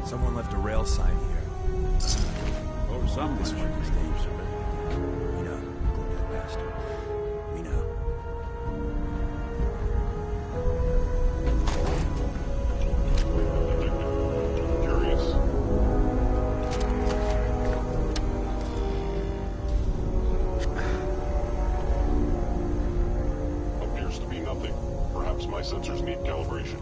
Someone left a rail sign here. Or someone. This one is dangerous. We know. Go that bastard. We know. Curious. Appears to be nothing. Perhaps my sensors need calibration.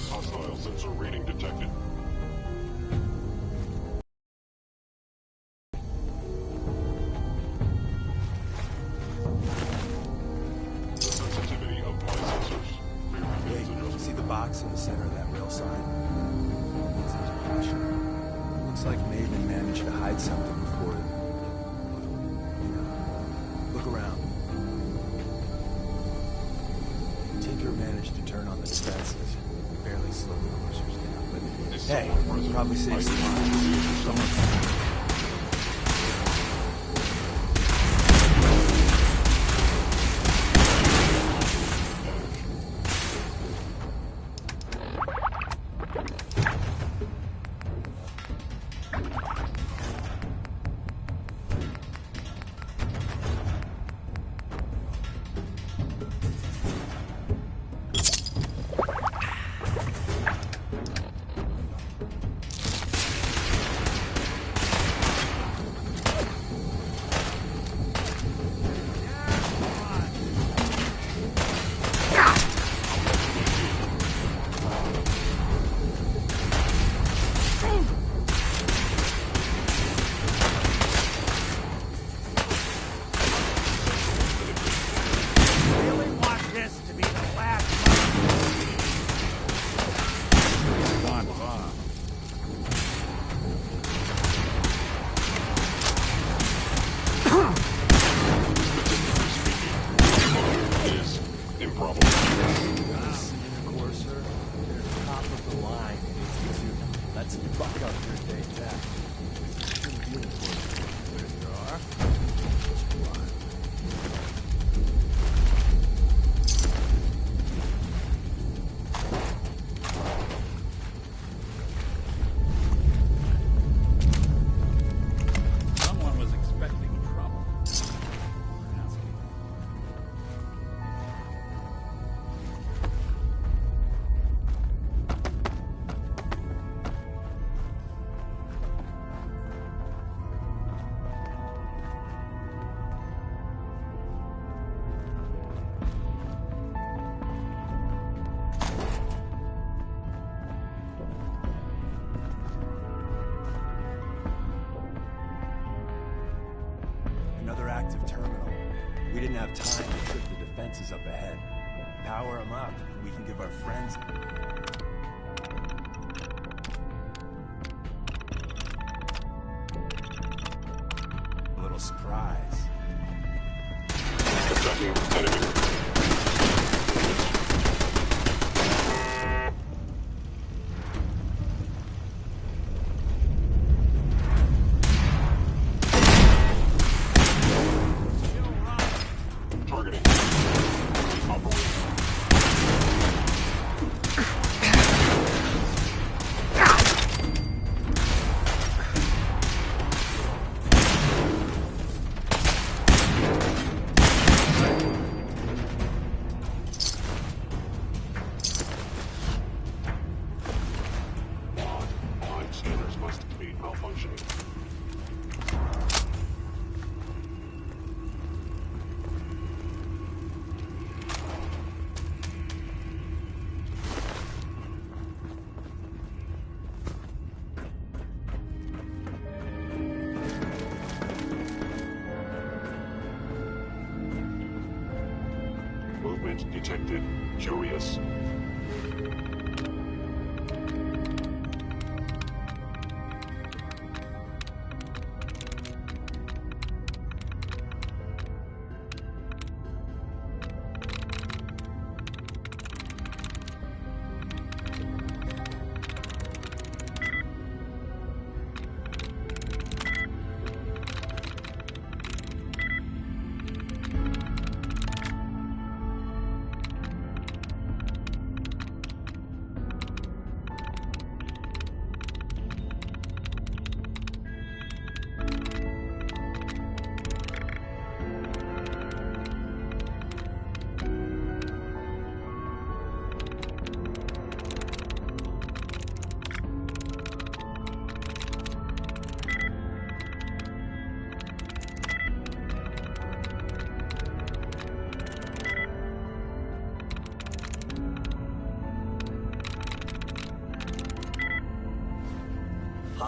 Hostile sensor reading detected. The sensitivity of my sensors. Wait, see the box in the center of that rail sign? That means there's a crusher. Looks like Maven managed to hide something before it. You know, look around. Tinker managed to turn on the defenses. Barely slowed the coursers down, but Is hey, someone present? probably saves some lives. Someone. Really want this to be the last Gone far. Is improbable. Courser, they're top of the line in HQ2. Let's fuck up your day back. Shouldn't be in the courser. But if there are, just run. Someone was expecting trouble. Another active terminal. We didn't have time to trip the defenses up ahead. Power them up. We can give our friends... a little surprise. Attacking enemy. Targeting. Operation. Mind scanners must be malfunctioning. Movement detected. Curious.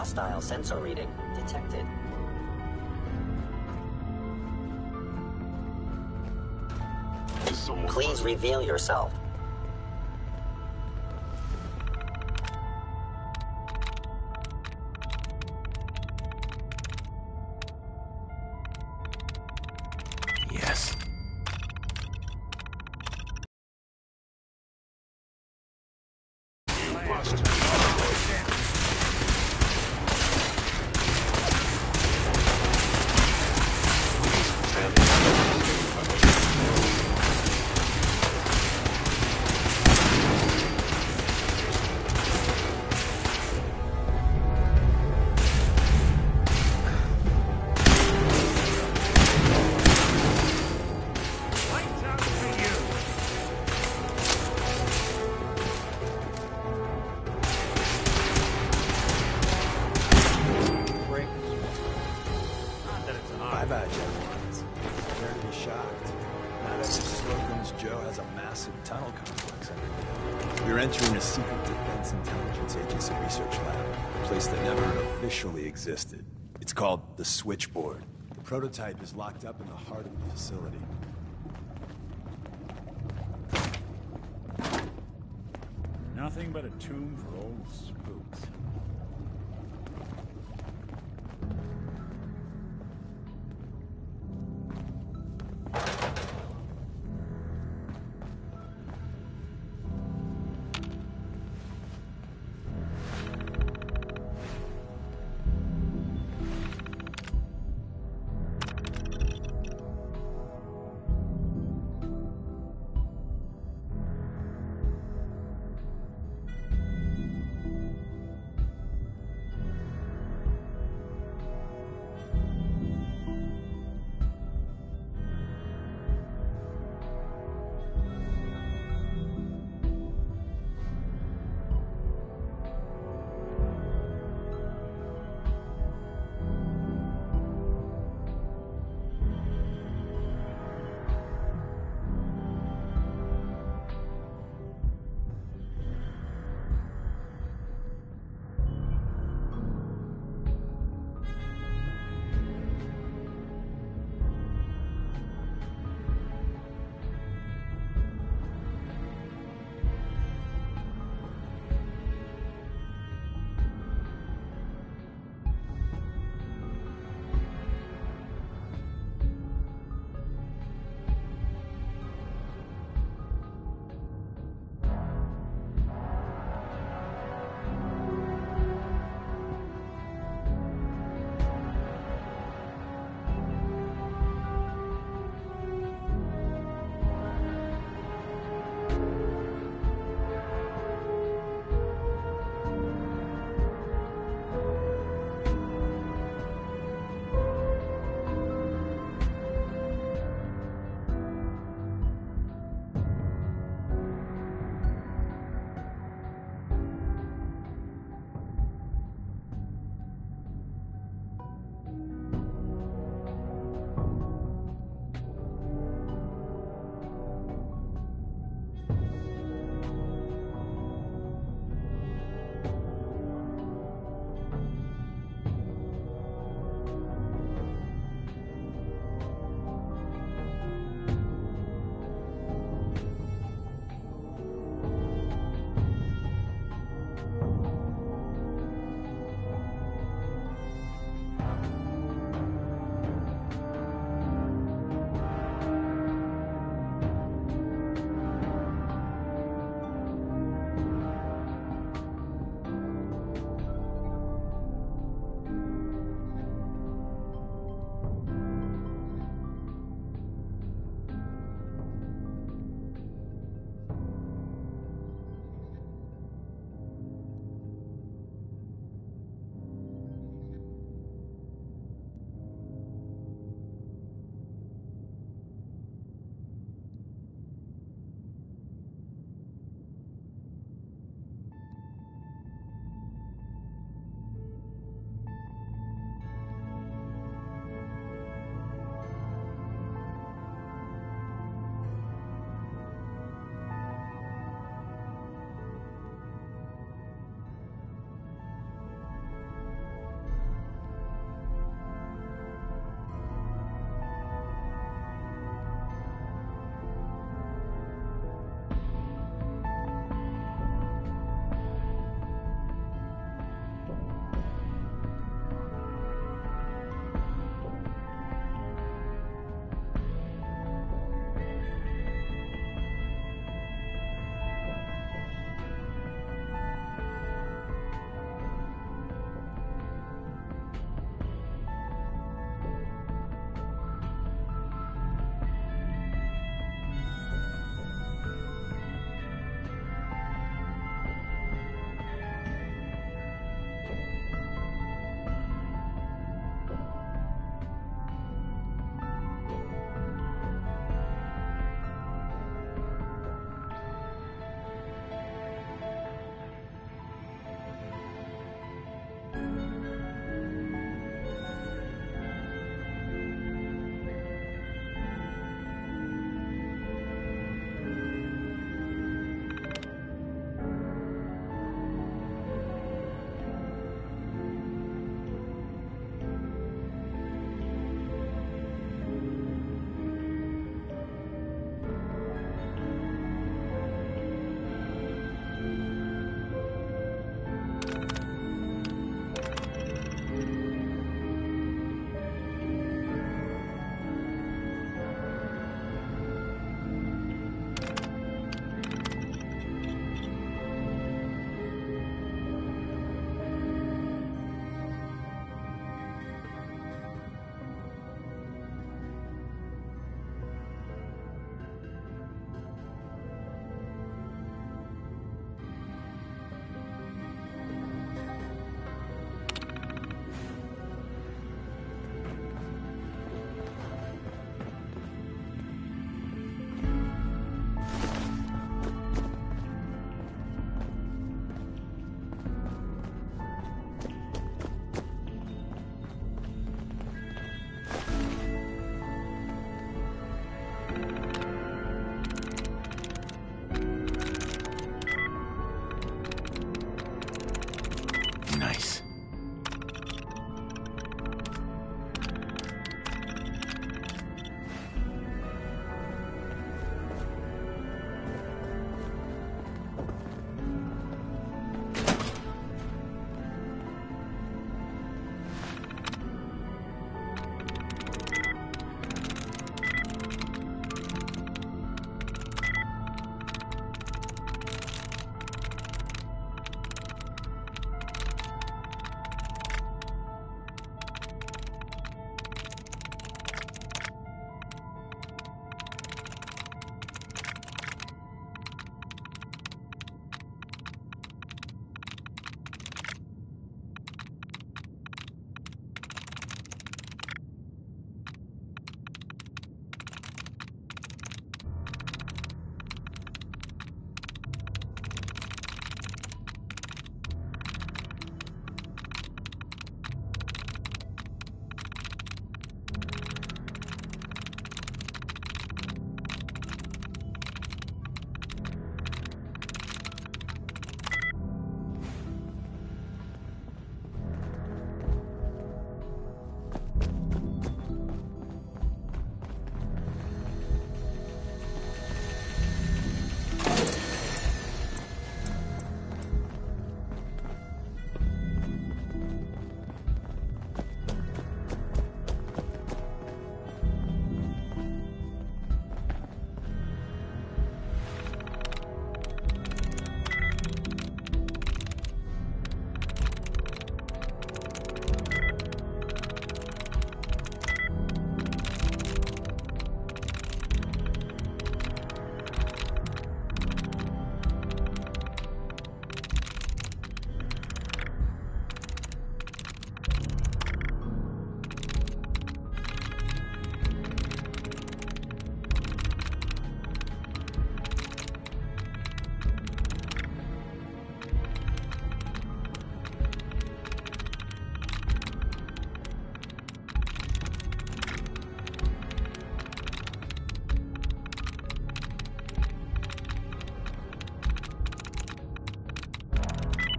Hostile sensor reading detected. Is someone Please present? reveal yourself. Yes. Lights out for you. Break. Not that it's an My art. bad, Jeffries. Prepare to be shocked. Not every Slocum's Joe has a massive tunnel complex underneath. You're entering a secret defense intelligence agency research lab, a place that never officially existed. It's called the Switchboard. The prototype is locked up in the heart of the facility. Nothing but a tomb for old spooks.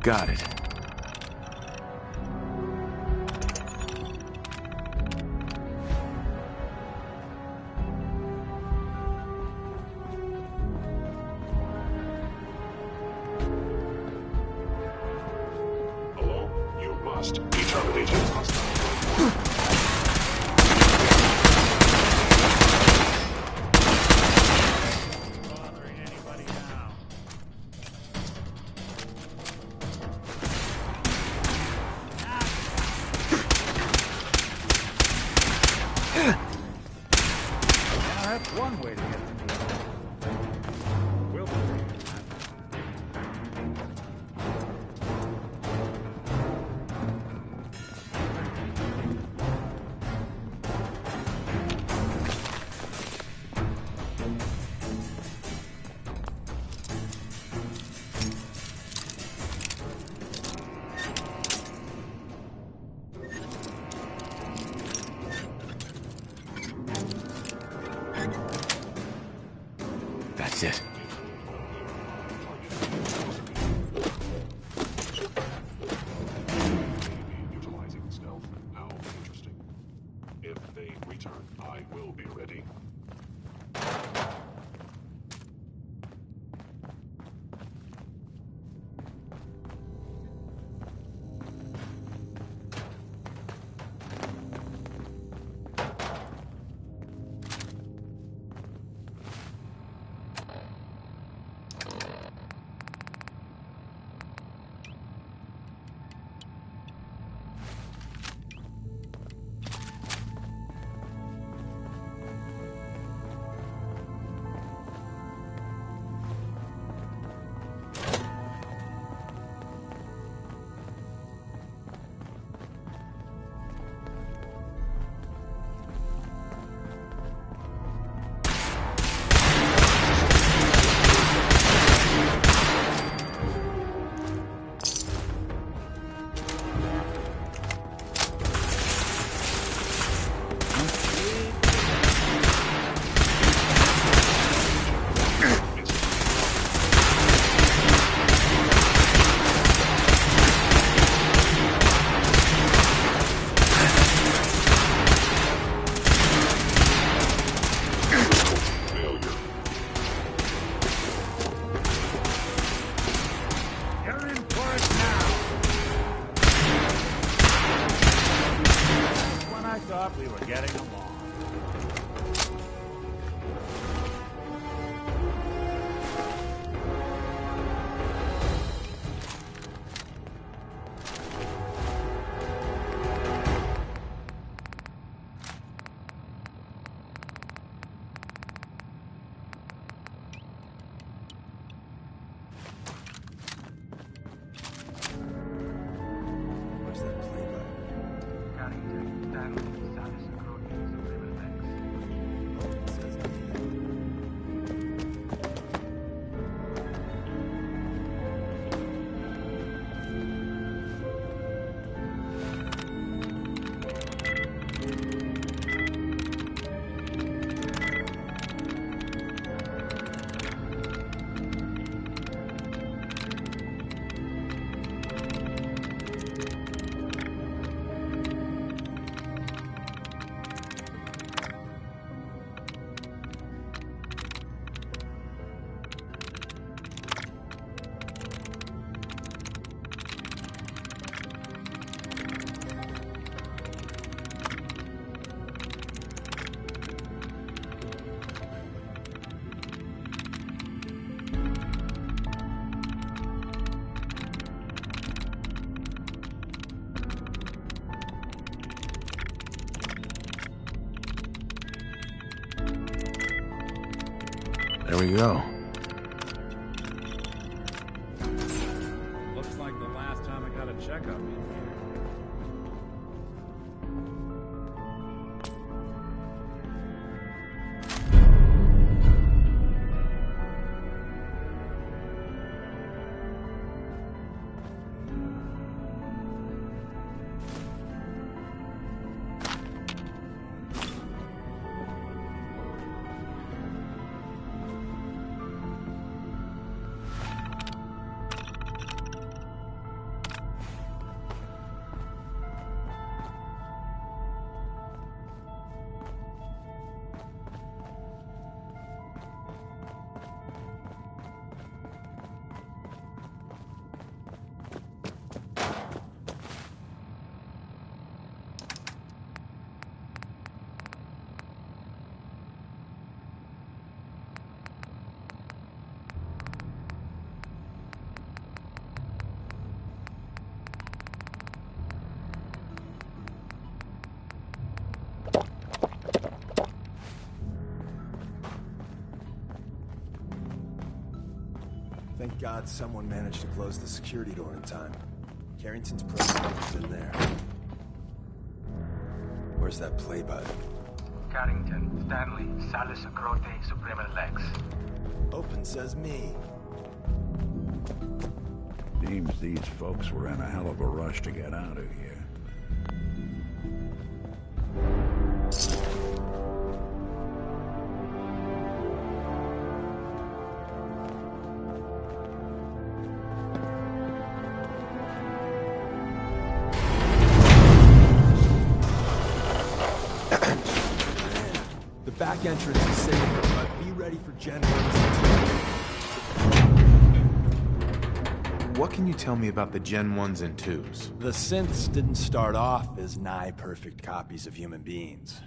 Got it. Hello? You must be terminated. Bothering anybody now. Now that's one way to get them to We'll be. That's it. Utilizing stealth. How interesting. If they return, I will be ready. You're in for it now. When I thought we were getting along. Where's that play button? It says that. There we go. Looks like the last time I got a checkup in here. Thank God someone managed to close the security door in time. Carrington's prototype is in there. Where's that play button? Carrington, Stanley, Salus Acrote, Suprema Lex. Open says me. Seems these folks were in a hell of a rush to get out of here. The back entrance is safe, but be ready for Gen 1s and What can you tell me about the Gen 1s and 2s? 2s. The synths didn't start off as nigh-perfect copies of human beings.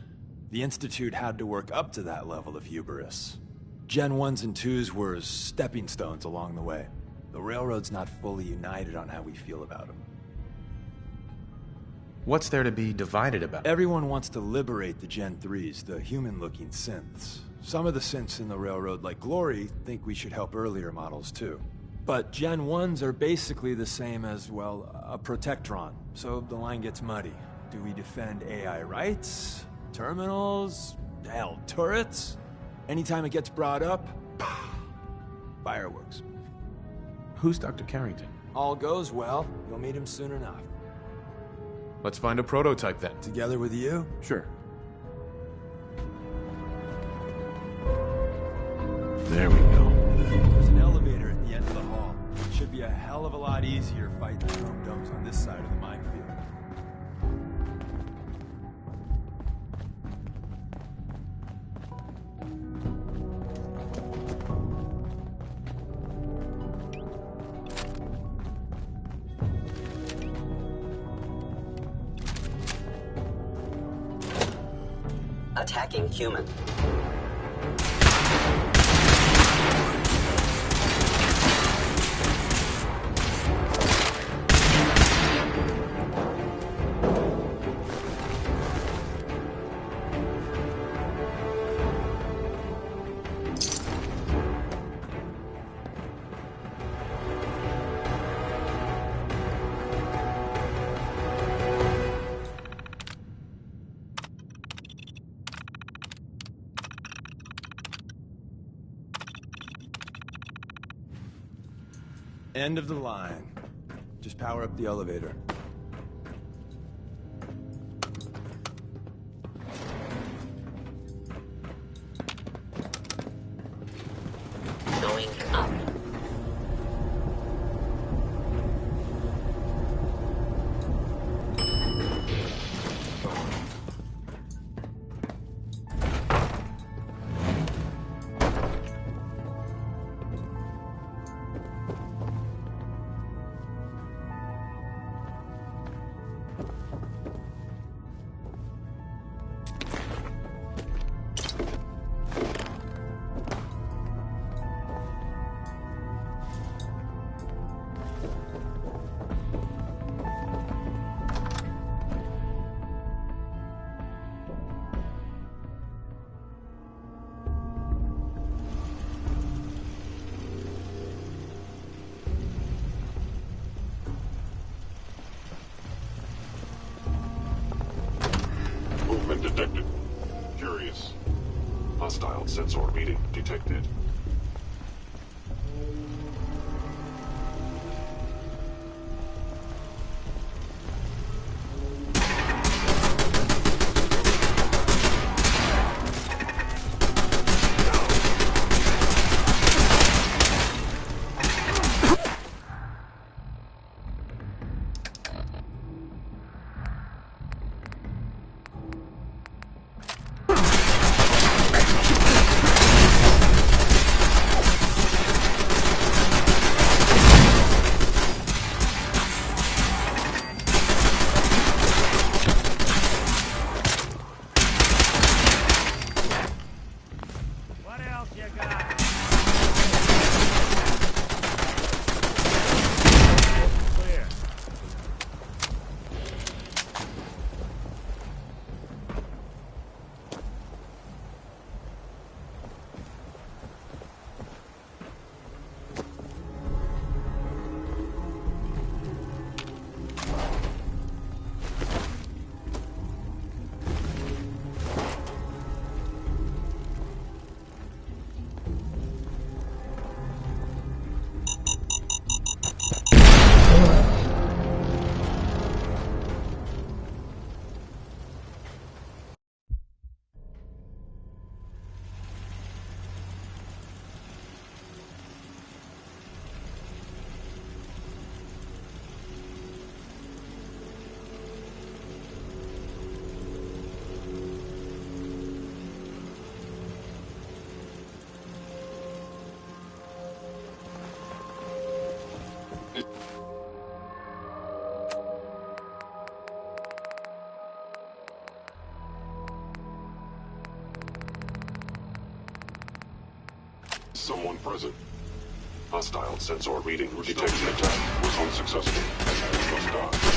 The Institute had to work up to that level of hubris. Gen 1s and 2s were stepping stones along the way. The Railroad's not fully united on how we feel about them. What's there to be divided about? Everyone wants to liberate the Gen 3s, the human-looking synths. Some of the synths in the Railroad, like Glory, think we should help earlier models too. But Gen 1s are basically the same as, well, a Protectron. So the line gets muddy. Do we defend AI rights? Terminals? Hell, turrets? Anytime it gets brought up, fireworks. Who's Dr. Carrington? All goes well, you'll meet him soon enough. Let's find a prototype then. Together with you? Sure. There we go. There's an elevator at the end of the hall. It should be a hell of a lot easier fighting the chrome domes on this side of the minefield. Attacking human. End of the line. Just power up the elevator. Going up. Movement detected. Curious. Hostile sensor reading detected. Someone present. Hostile sensor reading. Detection attack was unsuccessful. Must die.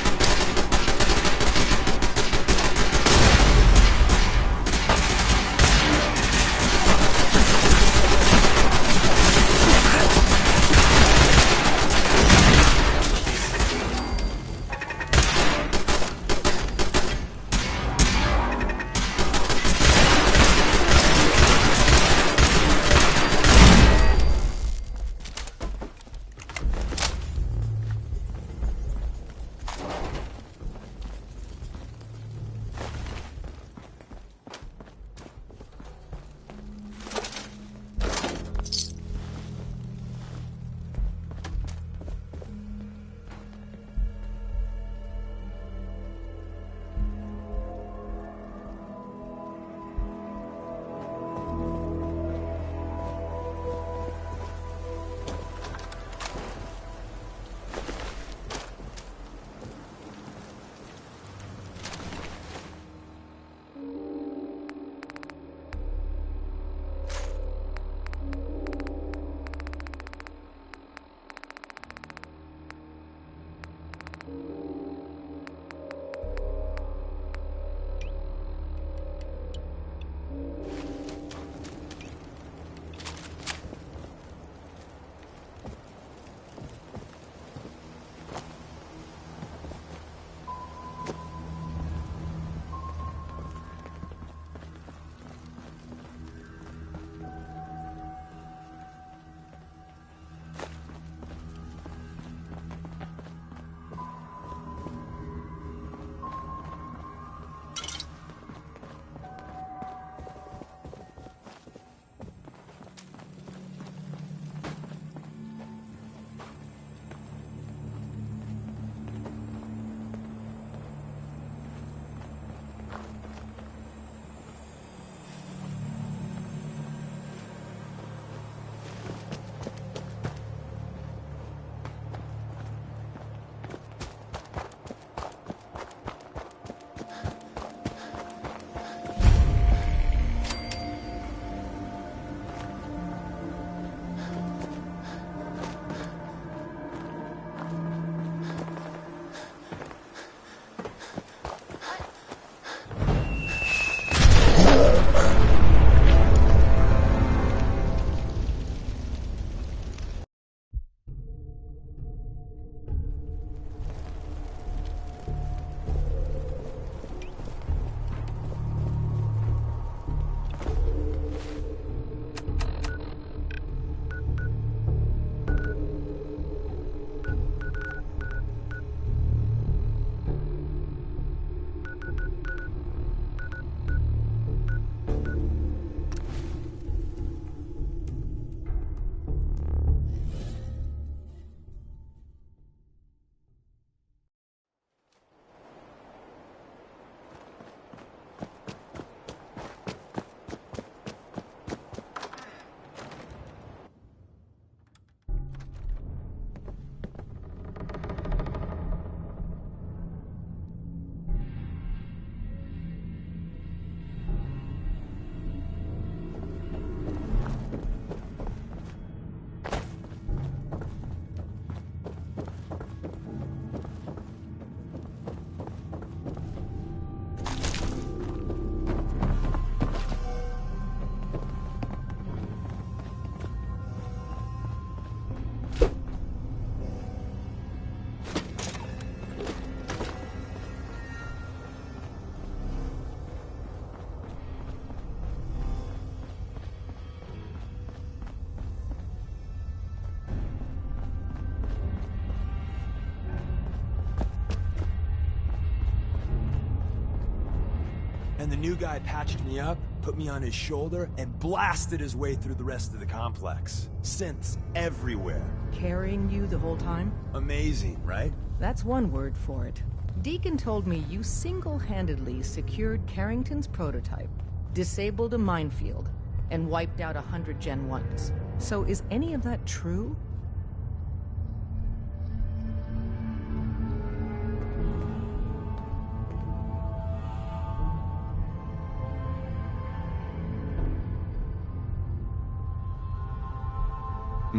And the new guy patched me up, put me on his shoulder, and blasted his way through the rest of the complex. Synths everywhere. Carrying you the whole time? Amazing, right? That's one word for it. Deacon told me you single-handedly secured Carrington's prototype, disabled a minefield, and wiped out 100 Gen 1s. So is any of that true?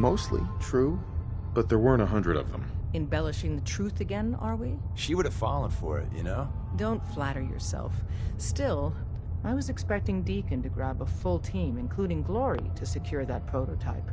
Mostly true, but there weren't 100 of them. Embellishing the truth again, are we? She would have fallen for it, you know? Don't flatter yourself. Still, I was expecting Deacon to grab a full team, including Glory, to secure that prototype.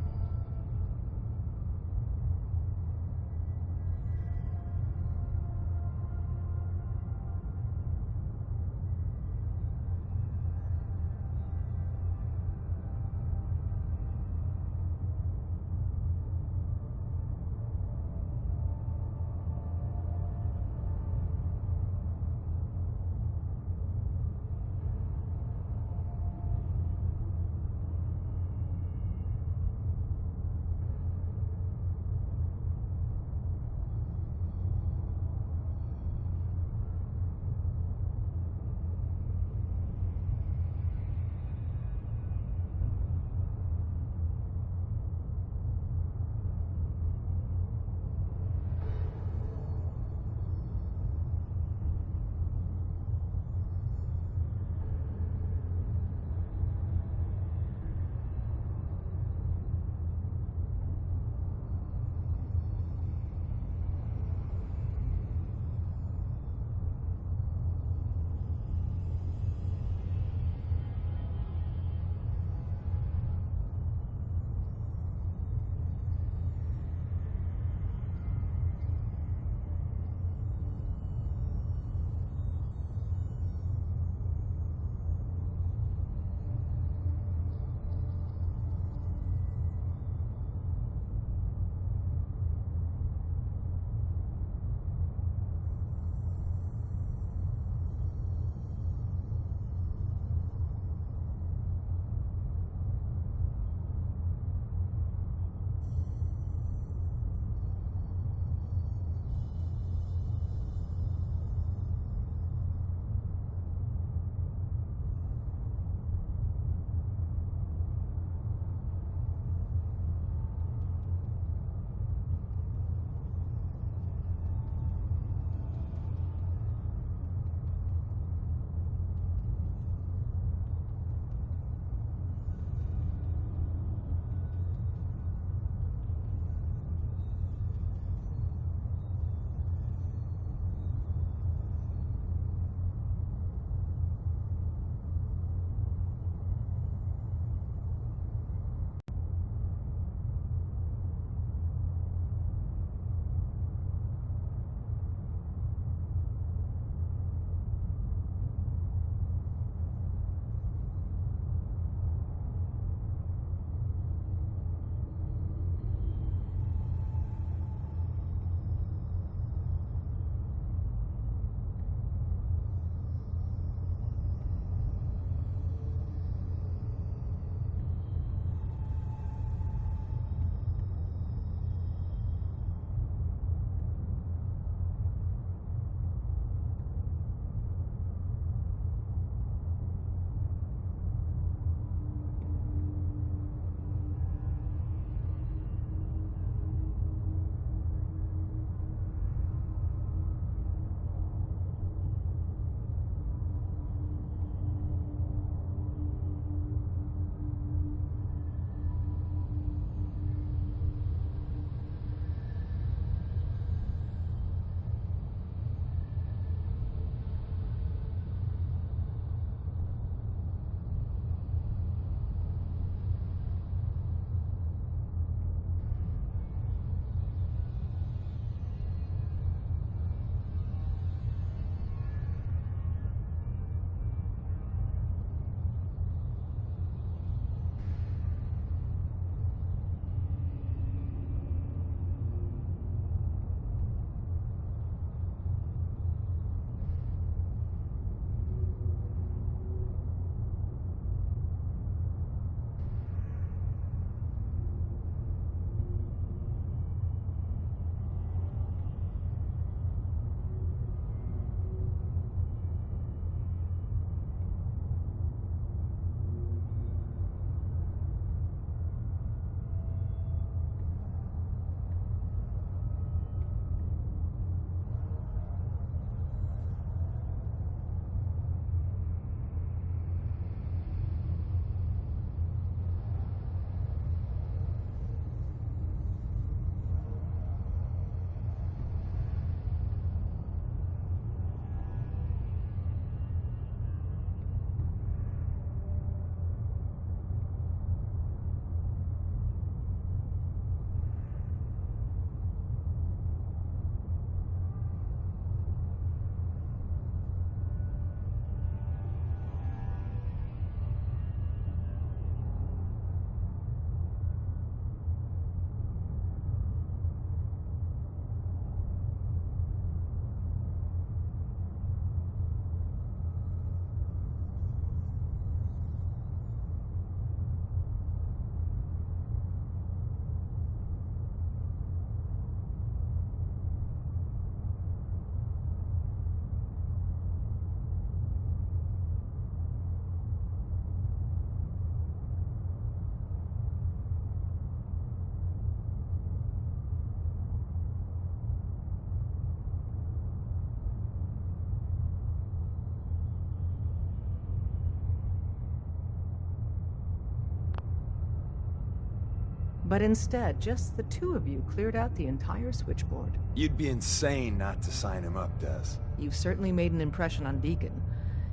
But instead, just the two of you cleared out the entire switchboard. You'd be insane not to sign him up, Des. You've certainly made an impression on Deacon.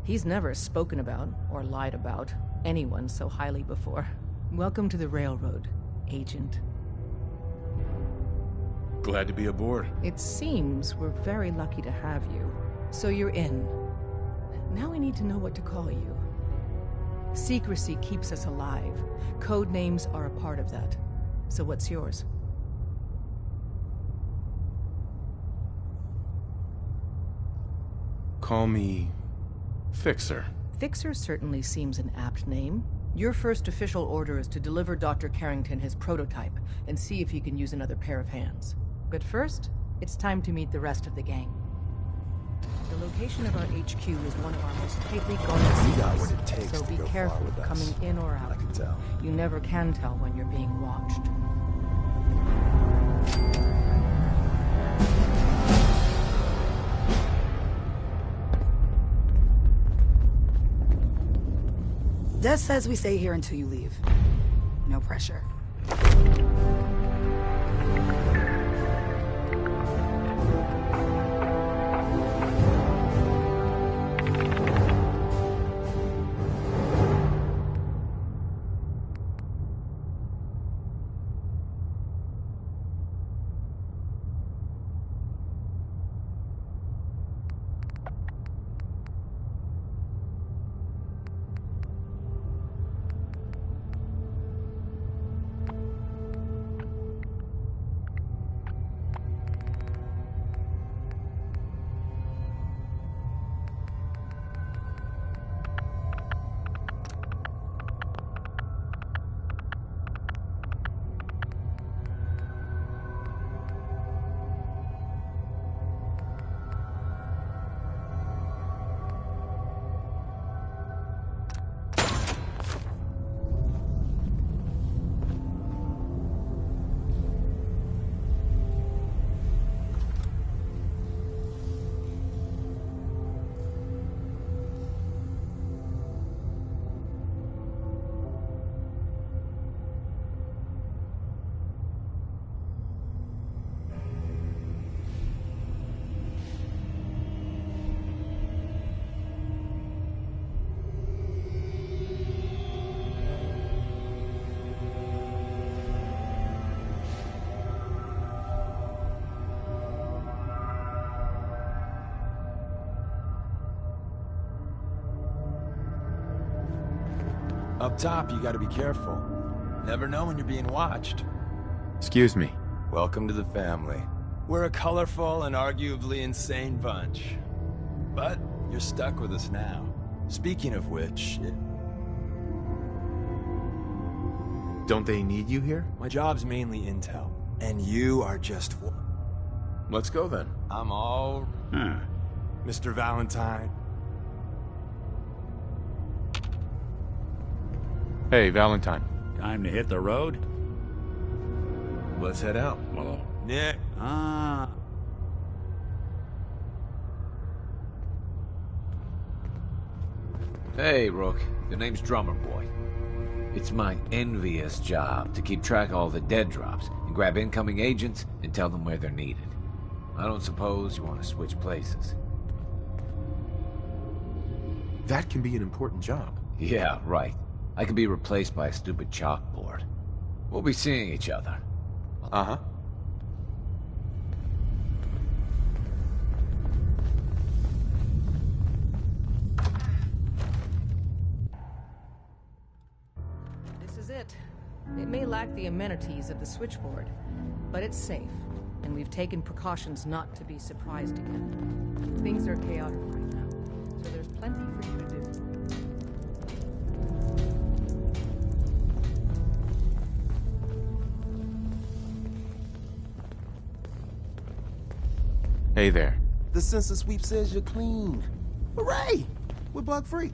He's never spoken about, or lied about, anyone so highly before. Welcome to the Railroad, Agent. Glad to be aboard. It seems we're very lucky to have you. So you're in. Now we need to know what to call you. Secrecy keeps us alive. Code names are a part of that. So what's yours? Call me Fixer. Fixer certainly seems an apt name. Your first official order is to deliver Dr. Carrington his prototype and see if he can use another pair of hands. But first, it's time to meet the rest of the gang. The location of our HQ is one of our most tightly guarded We got secrets, what it takes so to be go far careful with us. coming in or out. I can tell. You never can tell when you're being watched. Des says we stay here until you leave. No pressure. Up top, you gotta be careful. Never know when you're being watched. Excuse me. Welcome to the family. We're a colorful and arguably insane bunch. But you're stuck with us now. Speaking of which, Don't they need you here? my job's mainly intel. And you are just one. Let's go then. I'm all... Mr. Valentine. Hey, Valentine. Time to hit the road? Let's head out. Well, Nick. Hey, Rook. The name's Drummer Boy. It's my envious job to keep track of all the dead drops and grab incoming agents and tell them where they're needed. I don't suppose you want to switch places. That can be an important job. Yeah, right. I could be replaced by a stupid chalkboard. We'll be seeing each other. Uh-huh. This is it. It may lack the amenities of the switchboard, but it's safe, and we've taken precautions not to be surprised again. Things are chaotic right now, so there's plenty for you to do. Hey there. The sensor sweep says you're clean. Hooray! We're bug free.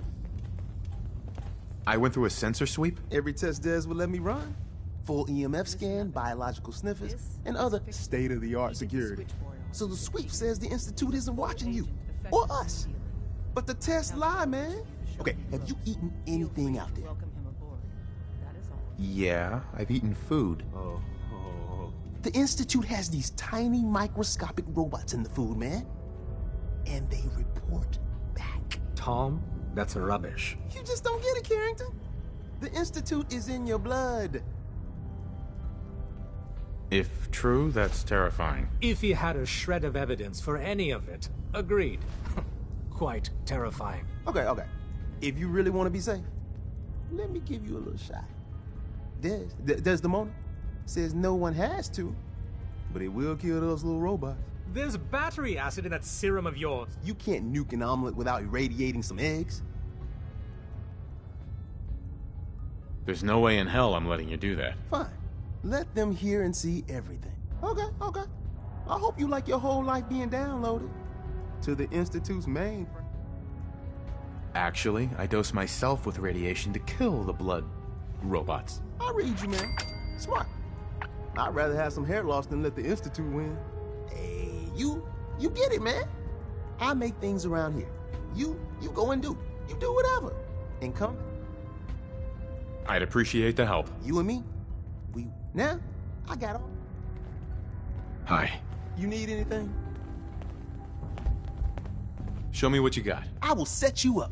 I went through a sensor sweep? Every test Des will let me run. Full EMF scan, biological sniffers, and other state-of-the-art security. So the sweep says the Institute isn't watching you. Or us. But the tests lie, man. Okay, have you eaten anything out there? Welcome him aboard. That is all. Yeah, I've eaten food. The Institute has these tiny microscopic robots in the food, man. And they report back. Tom, that's rubbish. You just don't get it, Carrington. The Institute is in your blood. If true, that's terrifying. If he had a shred of evidence for any of it, agreed. Quite terrifying. Okay. If you really want to be safe, let me give you a little shot. Desdemona says no one has to, but it will kill those little robots. There's battery acid in that serum of yours. You can't nuke an omelet without irradiating some eggs. There's no way in hell I'm letting you do that. Fine. Let them hear and see everything. Okay. I hope you like your whole life being downloaded to the Institute's main. Actually, I dose myself with radiation to kill the blood robots. I read you, man. Smart. I'd rather have some hair loss than let the Institute win. Hey, you get it, man. I make things around here. You go and do. You do whatever. And come. I'd appreciate the help. You and me. Now, I got all. Hi. You need anything? Show me what you got. I will set you up.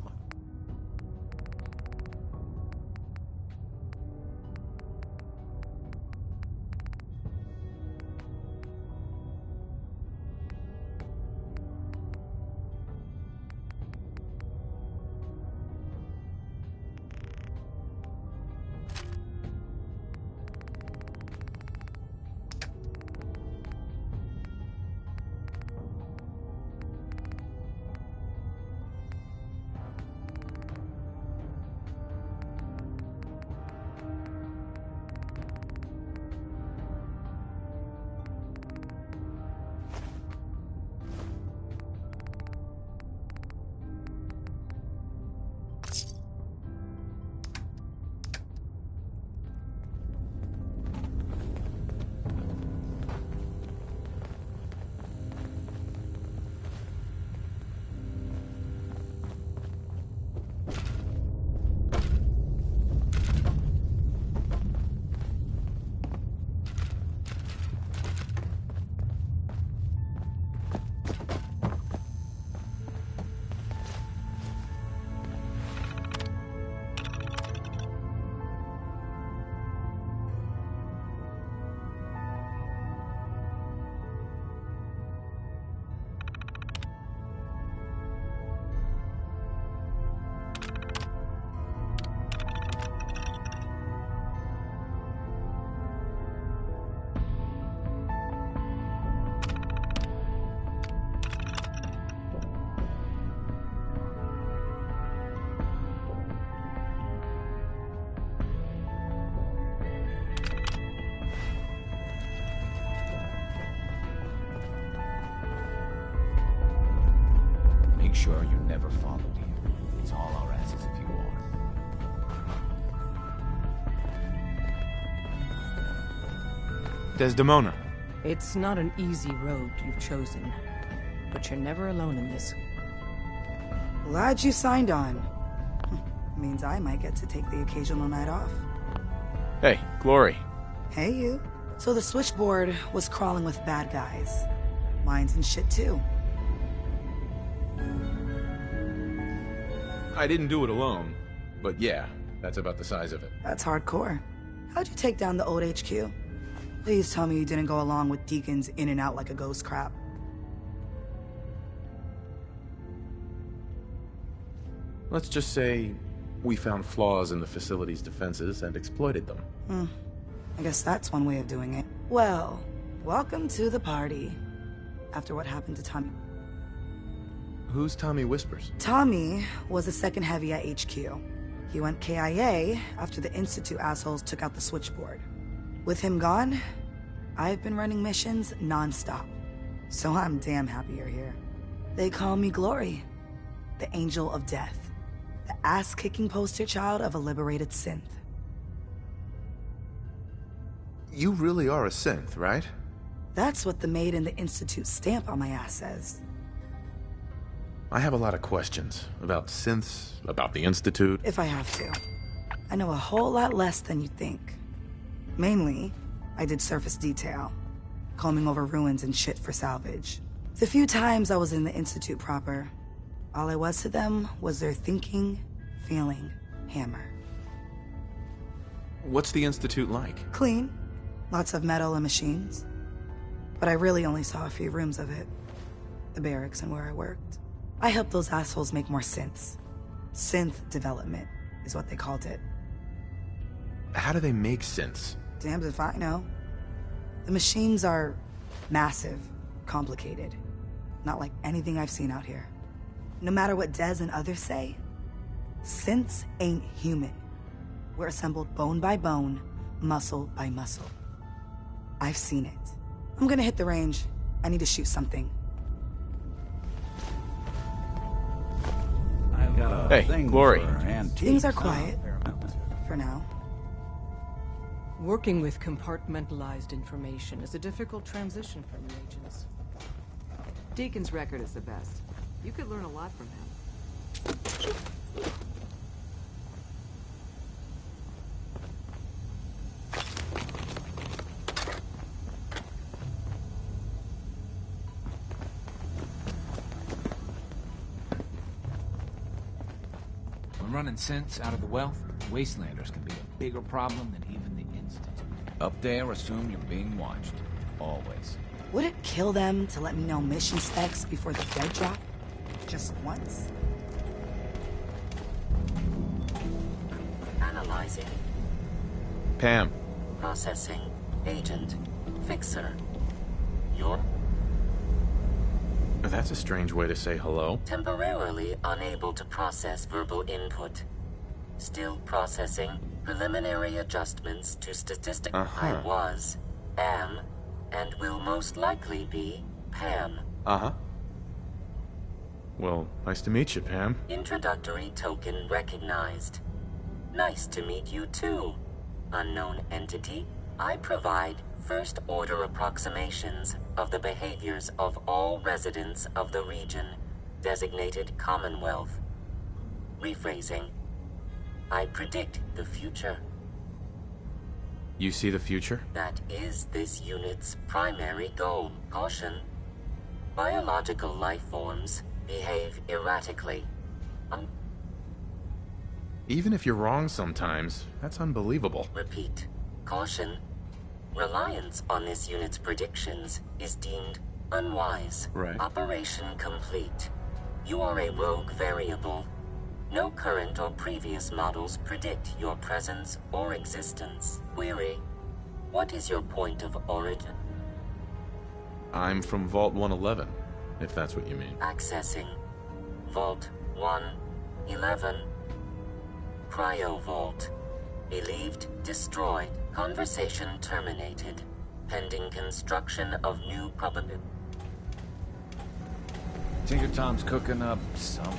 Make sure you're never followed here. It's all our asses if you are. Desdemona. It's not an easy road you've chosen, but you're never alone in this. Glad you signed on. Means I might get to take the occasional night off. Hey, Glory. Hey, you. So the switchboard was crawling with bad guys. Mines and shit, too. I didn't do it alone, but yeah, that's about the size of it. That's hardcore. How'd you take down the old HQ? Please tell me you didn't go along with Deacon's in and out like a ghost crap. Let's just say we found flaws in the facility's defenses and exploited them. I guess that's one way of doing it. Well, welcome to the party. After what happened to Tommy. Who's Tommy Whispers? Tommy was the second heavy at HQ. He went KIA after the Institute assholes took out the switchboard. With him gone, I've been running missions non-stop. So I'm damn happy you're here. They call me Glory, the Angel of Death, the ass-kicking poster child of a liberated synth. You really are a synth, right? That's what the maid in the Institute stamp on my ass says. I have a lot of questions about synths, about the Institute. If I have to. I know a whole lot less than you think. Mainly, I did surface detail, combing over ruins and shit for salvage. The few times I was in the Institute proper, all I was to them was their thinking, feeling hammer. What's the Institute like? Clean. Lots of metal and machines. But I really only saw a few rooms of it. The barracks and where I worked. I helped those assholes make more synths. Synth development is what they called it. How do they make synths? Damned if I know. The machines are massive, complicated. Not like anything I've seen out here. No matter what Dez and others say, synths ain't human. We're assembled bone by bone, muscle by muscle. I've seen it. I'm gonna hit the range. I need to shoot something. I've got a Hey, thing Glory. for antiques, Things are huh? quiet. For now. Working with compartmentalized information is a difficult transition for new agents. Deacon's record is the best. You could learn a lot from him. When running synths out of the wealth, wastelanders can be a bigger problem than even the Institute. Up there, assume you're being watched. Always. Would it kill them to let me know mission specs before the dead drop? Just once? Analyzing. Pam. Processing. Agent. Fixer. Your That's a strange way to say hello. temporarily unable to process verbal input. Still processing. Preliminary adjustments to statistics. I was, am, and will most likely be Pam. Uh-huh. Well, nice to meet you, Pam. Introductory token recognized. Nice to meet you too, unknown entity. I provide first-order approximations of the behaviors of all residents of the region, designated Commonwealth. Rephrasing. I predict the future. You see the future? That is this unit's primary goal. Caution. Biological life forms behave erratically. Even if you're wrong sometimes, that's unbelievable. Repeat. Caution. Reliance on this unit's predictions is deemed unwise. Right. Operation complete. You are a rogue variable. No current or previous models predict your presence or existence. Query. What is your point of origin? I'm from Vault 111, if that's what you mean. Accessing. Vault 111. Cryo Vault. Believed destroyed. Conversation terminated. Pending construction of new probability. Tinker Tom's cooking up something.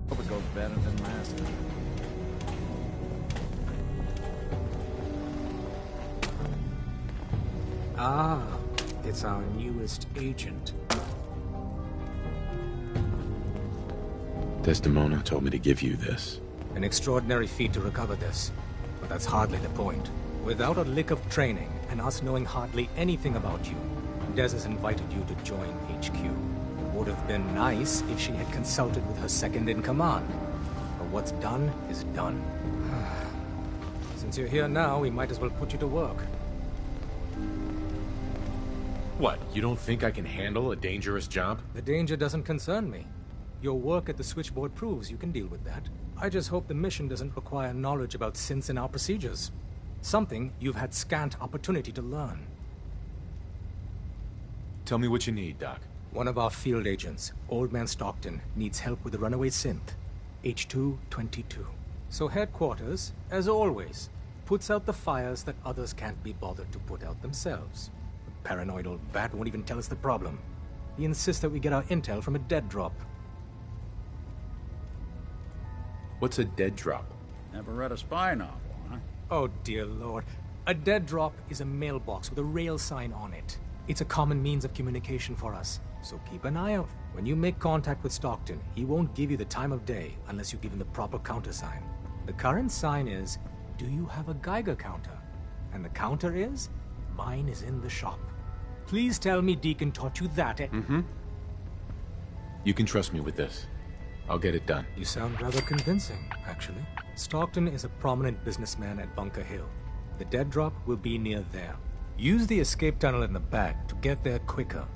Hope it goes better than last time. Ah, it's our newest agent. Desdemona told me to give you this. An extraordinary feat to recover this. But that's hardly the point. Without a lick of training, and us knowing hardly anything about you, Des has invited you to join HQ. Would have been nice if she had consulted with her second-in-command. But what's done is done. Since you're here now, we might as well put you to work. What, you don't think I can handle a dangerous job? The danger doesn't concern me. Your work at the switchboard proves you can deal with that. I just hope the mission doesn't require knowledge about synths and our procedures. Something you've had scant opportunity to learn. Tell me what you need, Doc. One of our field agents, Old Man Stockton, needs help with the runaway synth, H222. So headquarters, as always, puts out the fires that others can't be bothered to put out themselves. The paranoid old bat won't even tell us the problem. He insists that we get our intel from a dead drop. What's a dead drop? Never read a spy novel, huh? Oh dear lord. A dead drop is a mailbox with a rail sign on it. It's a common means of communication for us, so keep an eye out. When you make contact with Stockton, he won't give you the time of day unless you give him the proper countersign. The current sign is, do you have a Geiger counter? And the counter is, mine is in the shop. Please tell me Deacon taught you that, eh? Mm-hmm. You can trust me with this. I'll get it done. You sound rather convincing, actually. Stockton is a prominent businessman at Bunker Hill. The dead drop will be near there. Use the escape tunnel in the back to get there quicker.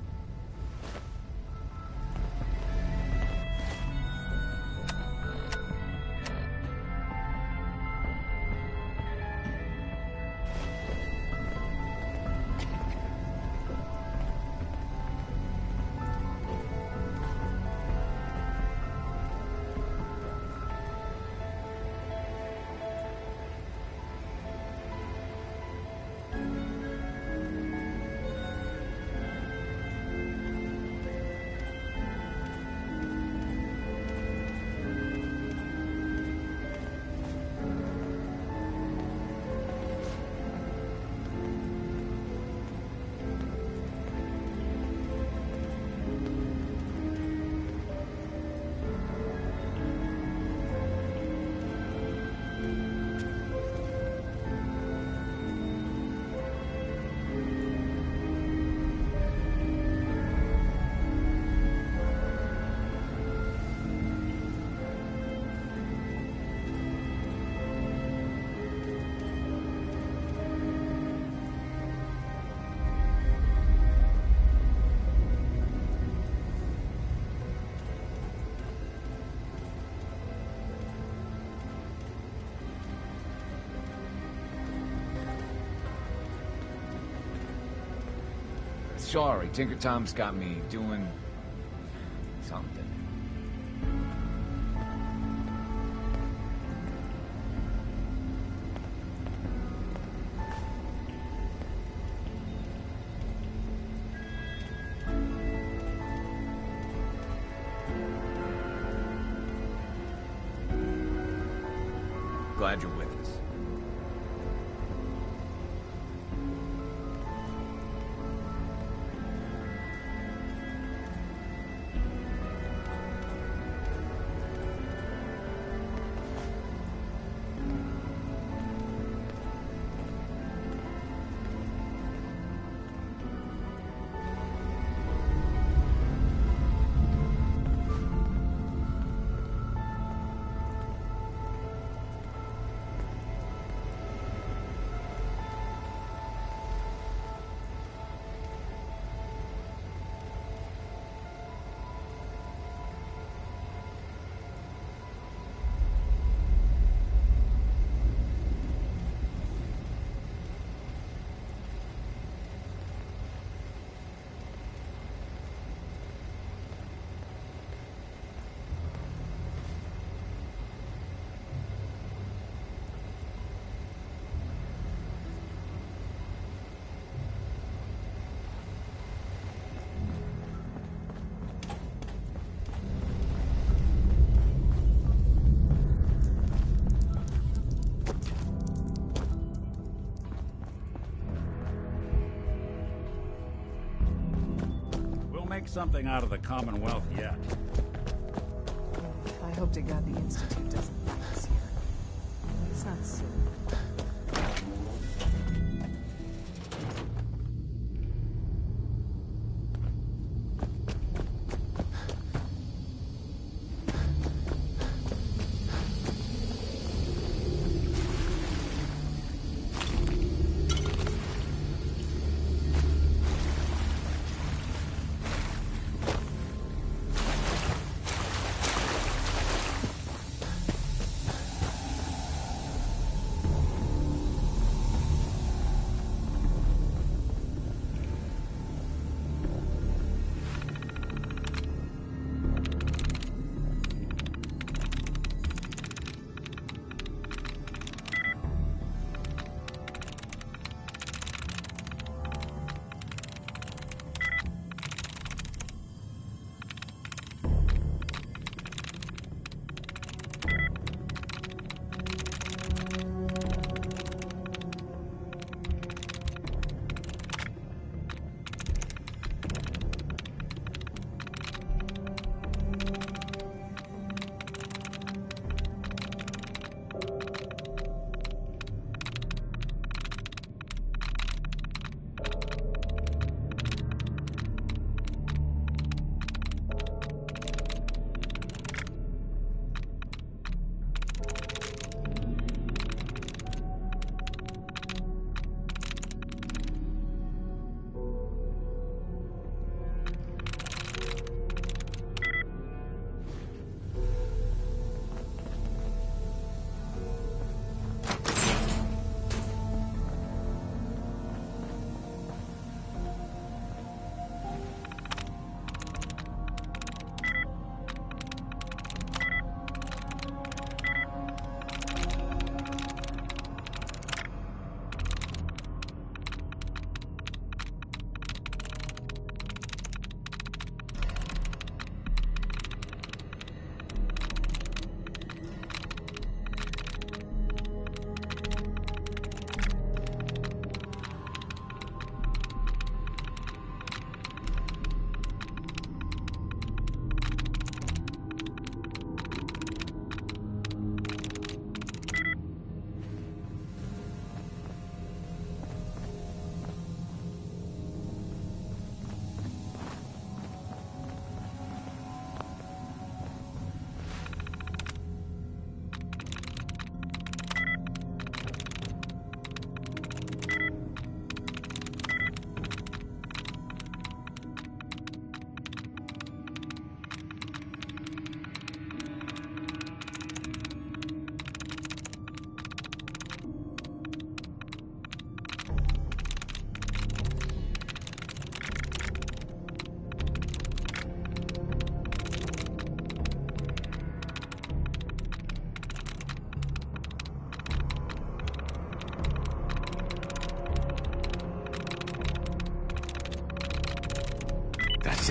Sorry, Tinker Tom's got me doing something. Glad you're with us. Make something out of the Commonwealth yet. I hope to God the Institute doesn't find us here. It's not silly.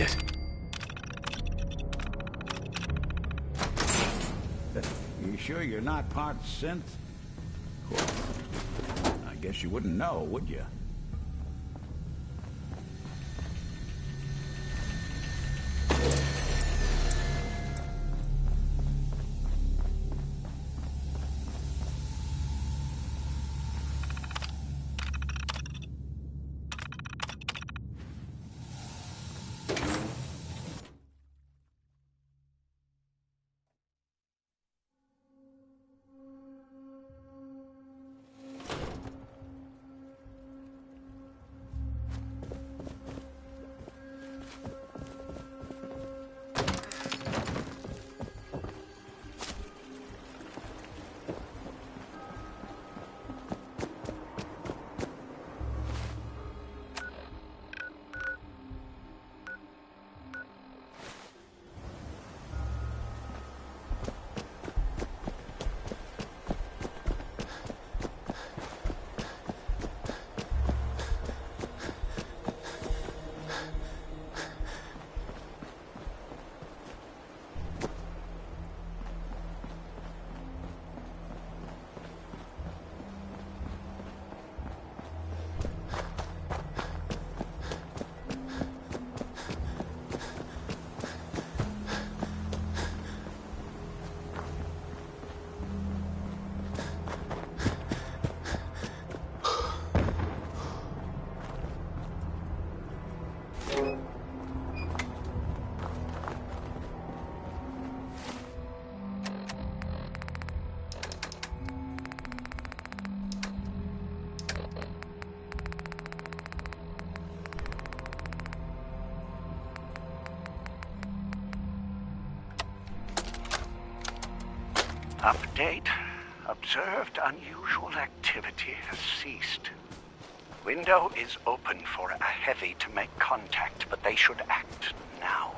is it? You sure you're not part synth? Cool. I guess you wouldn't know, would you? Update. Observed unusual activity has ceased. Window is open for a heavy to make contact, but they should act now.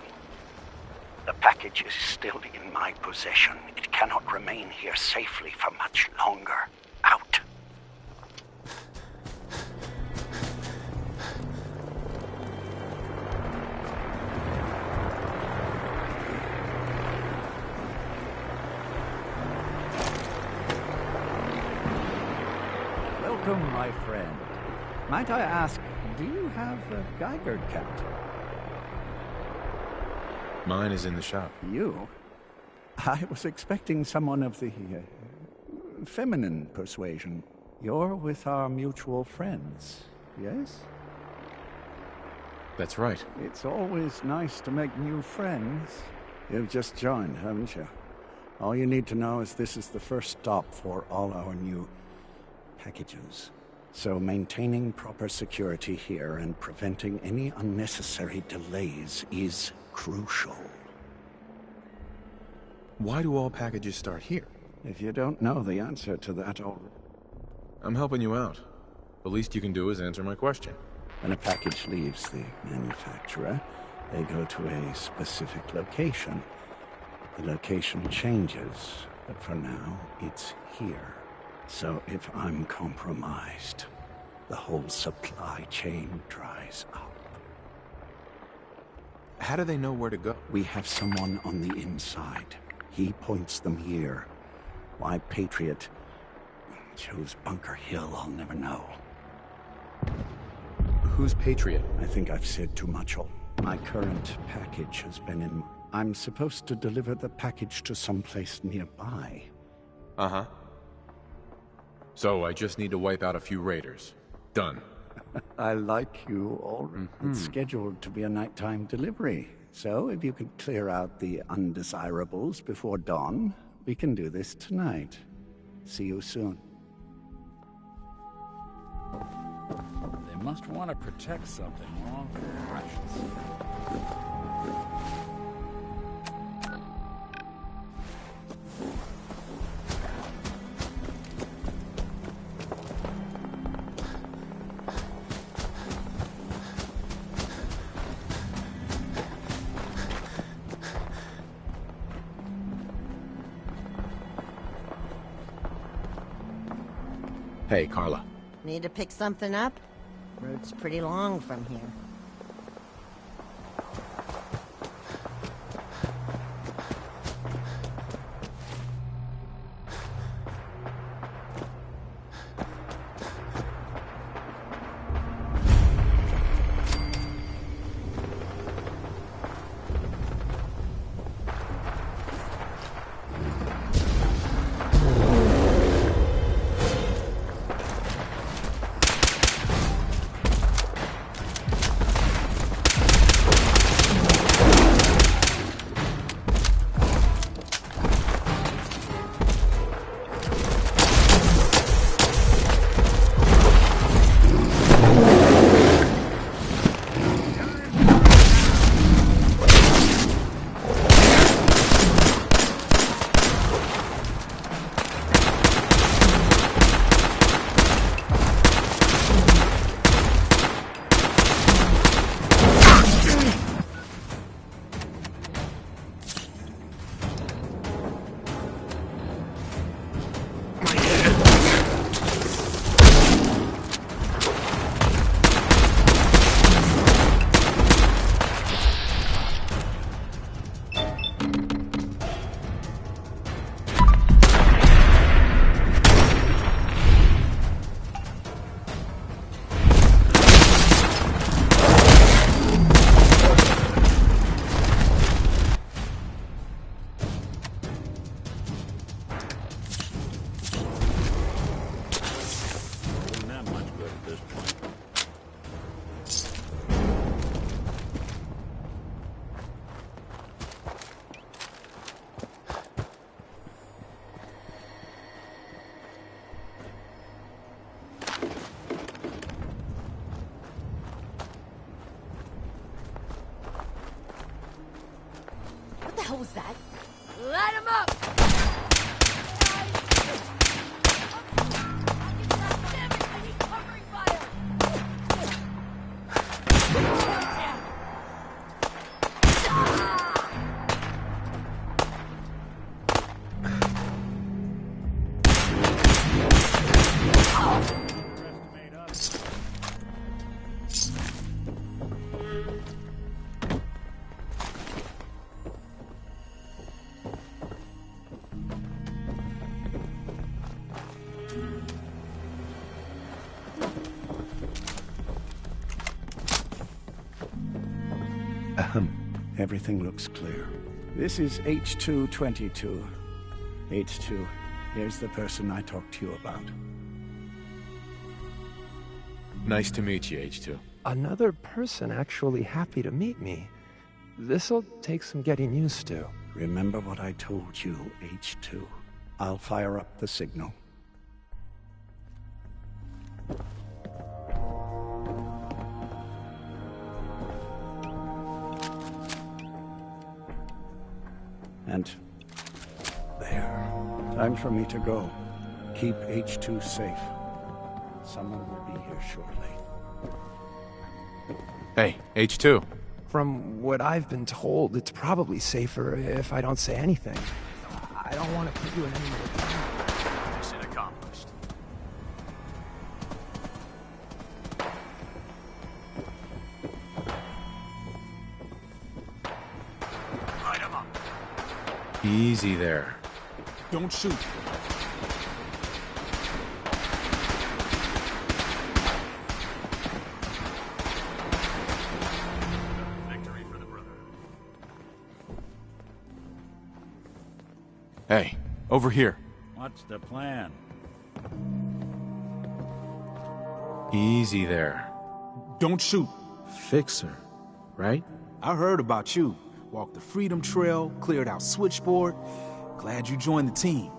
The package is still in my possession. It cannot remain here safely for much longer. Out. Welcome, my friend. Might I ask, do you have a Geiger counter? Mine is in the shop. You? I was expecting someone of the feminine persuasion. You're with our mutual friends, yes? That's right. It's always nice to make new friends. You've just joined, haven't you? All you need to know is this is the first stop for all our new packages. So maintaining proper security here and preventing any unnecessary delays is crucial. Why do all packages start here? If you don't know the answer to that already... I'm helping you out. The least you can do is answer my question. When a package leaves the manufacturer, they go to a specific location. The location changes, but for now, it's here. So if I'm compromised, the whole supply chain dries up. How do they know where to go? We have someone on the inside. He points them here. Why Patriot chose Bunker Hill, I'll never know. Who's Patriot? I think I've said too much. My current package has been in... I'm supposed to deliver the package to someplace nearby. Uh-huh. So I just need to wipe out a few raiders. Done. I like you already. It's scheduled to be a nighttime delivery. So if you could clear out the undesirables before dawn, we can do this tonight. See you soon. They must want to protect something long precious. Hey, Carla. Need to pick something up? Route's pretty long from here. hell was that? Light him up! Everything looks clear. This is H222. H2, here's the person I talked to you about. Nice to meet you, H2. Another person actually happy to meet me. This'll take some getting used to. Remember what I told you, H2. I'll fire up the signal. And there. Time for me to go. Keep H2 safe. Someone will be here shortly. Hey, H2. From what I've been told, it's probably safer if I don't say anything. I don't want to put you in any more trouble. Mission accomplished. Light him up. Easy there. Don't shoot. Victory for the Brotherhood. Hey, over here. What's the plan? Easy there. Don't shoot. Fixer, right? I heard about you. Walked the Freedom Trail, cleared out Switchboard. Glad you joined the team.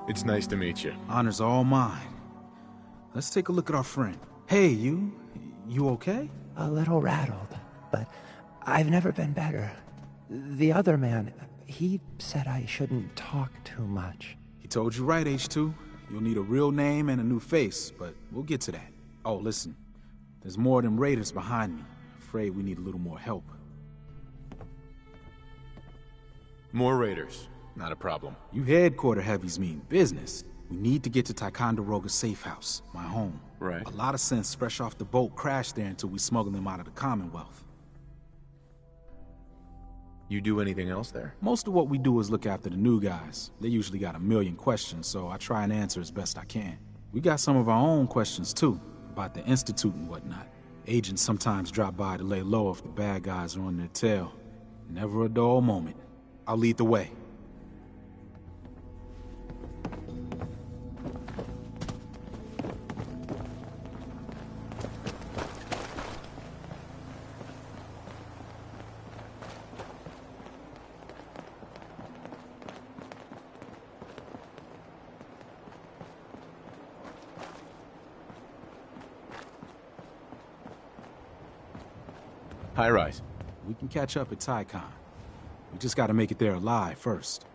It's nice to meet you. Honor's all mine. Let's take a look at our friend. Hey, you okay? A little rattled, but I've never been better. The other man, he said I shouldn't talk too much. He told you right, H2. You'll need a real name and a new face, but we'll get to that. Oh, listen. There's more of them raiders behind me. Afraid we need a little more help. More raiders. Not a problem. You headquarter heavies mean business. We need to get to Ticonderoga's safe house, my home. Right. A lot of sense fresh off the boat crashed there until we smuggled them out of the Commonwealth. You do anything else there? Most of what we do is look after the new guys. They usually got a million questions, so I try and answer as best I can. We got some of our own questions too, about the Institute and whatnot. Agents sometimes drop by to lay low if the bad guys are on their tail. Never a dull moment. I'll lead the way. High rise. We can catch up at Tycon. We just gotta make it there alive first.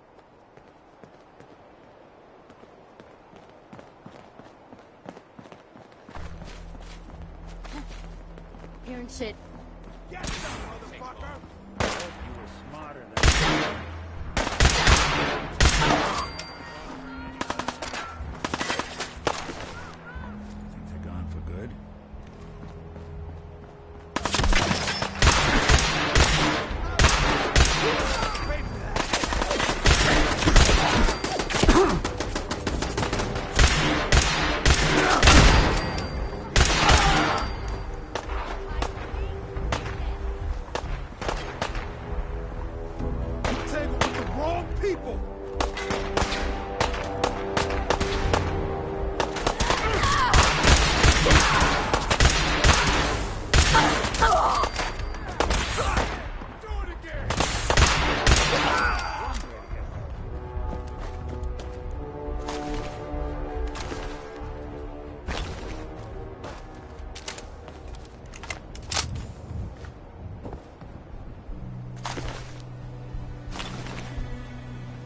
Hearing shit. Get some, motherfucker! You were smarter than Think they're gone for good?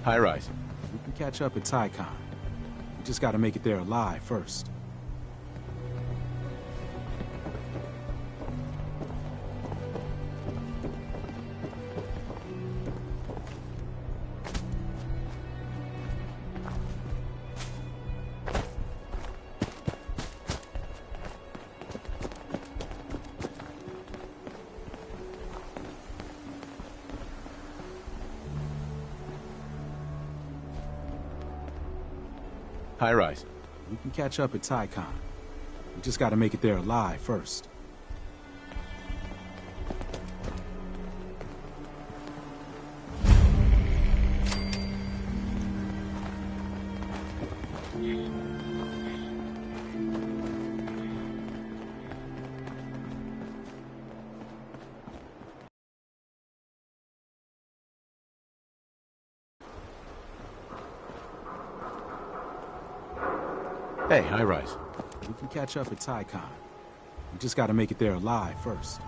High rise. We can catch up at Tycon. We just gotta make it there alive first. High rise. We can catch up at Tycon. We just gotta make it there alive first. Hey, high rise. We can catch up at Tycon. We just gotta make it there alive first.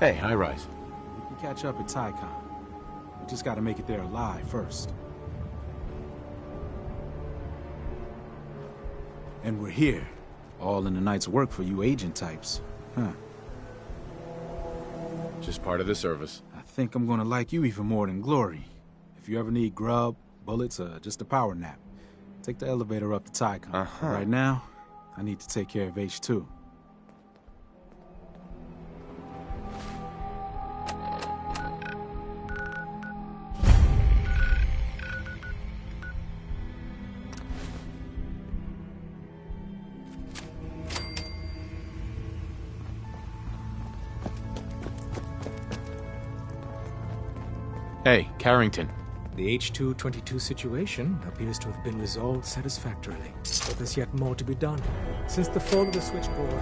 Hey, high rise. We can catch up at Tycon. We just gotta make it there alive first. And we're here. All in the night's work for you agent types. Huh. Just part of the service. I think I'm gonna like you even more than Glory. If you ever need grub, bullets, or just a power nap, take the elevator up to Tycon. Right now, I need to take care of H2. Hey, Carrington. The H222 situation appears to have been resolved satisfactorily, but there's yet more to be done. Since the fall of the switchboard,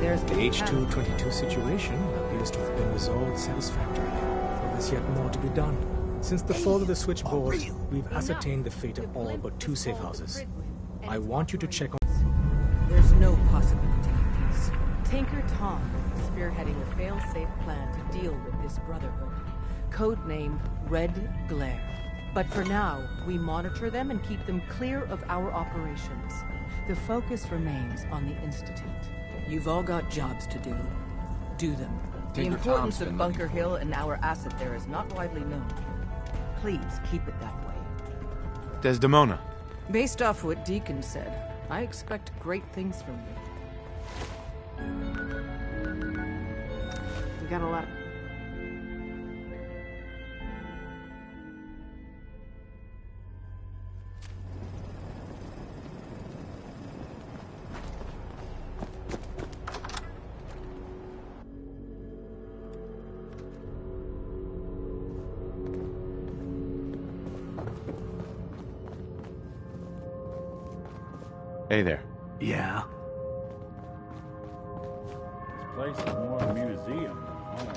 the H222 situation appears to have been resolved satisfactorily, but there's yet more to be done. Since the fall of the switchboard, we've ascertained the fate of all but 2 safe houses. I want you to check on... There's no possibility of peace. Tinker Tom is spearheading a fail-safe plan to deal with this Brotherhood, codenamed Red Glare. But for now, we monitor them and keep them clear of our operations. The focus remains on the Institute. You've all got jobs to do. Do them. The importance of Bunker Hill and our asset there is not widely known. Please keep it that way. Desdemona. Based off what Deacon said, I expect great things from you. We got a lot. Hey there. Yeah? This place is more a museum than a home.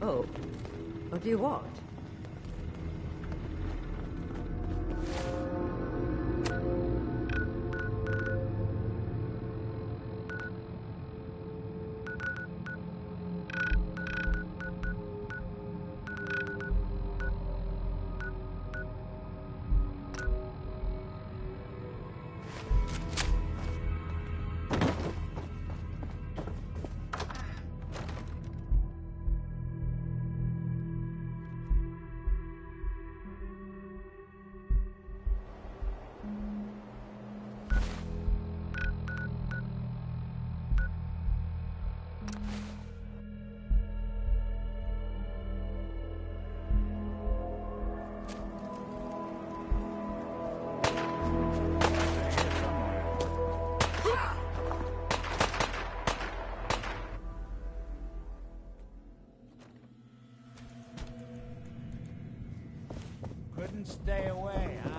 Oh, what do you want? Couldn't stay away, huh?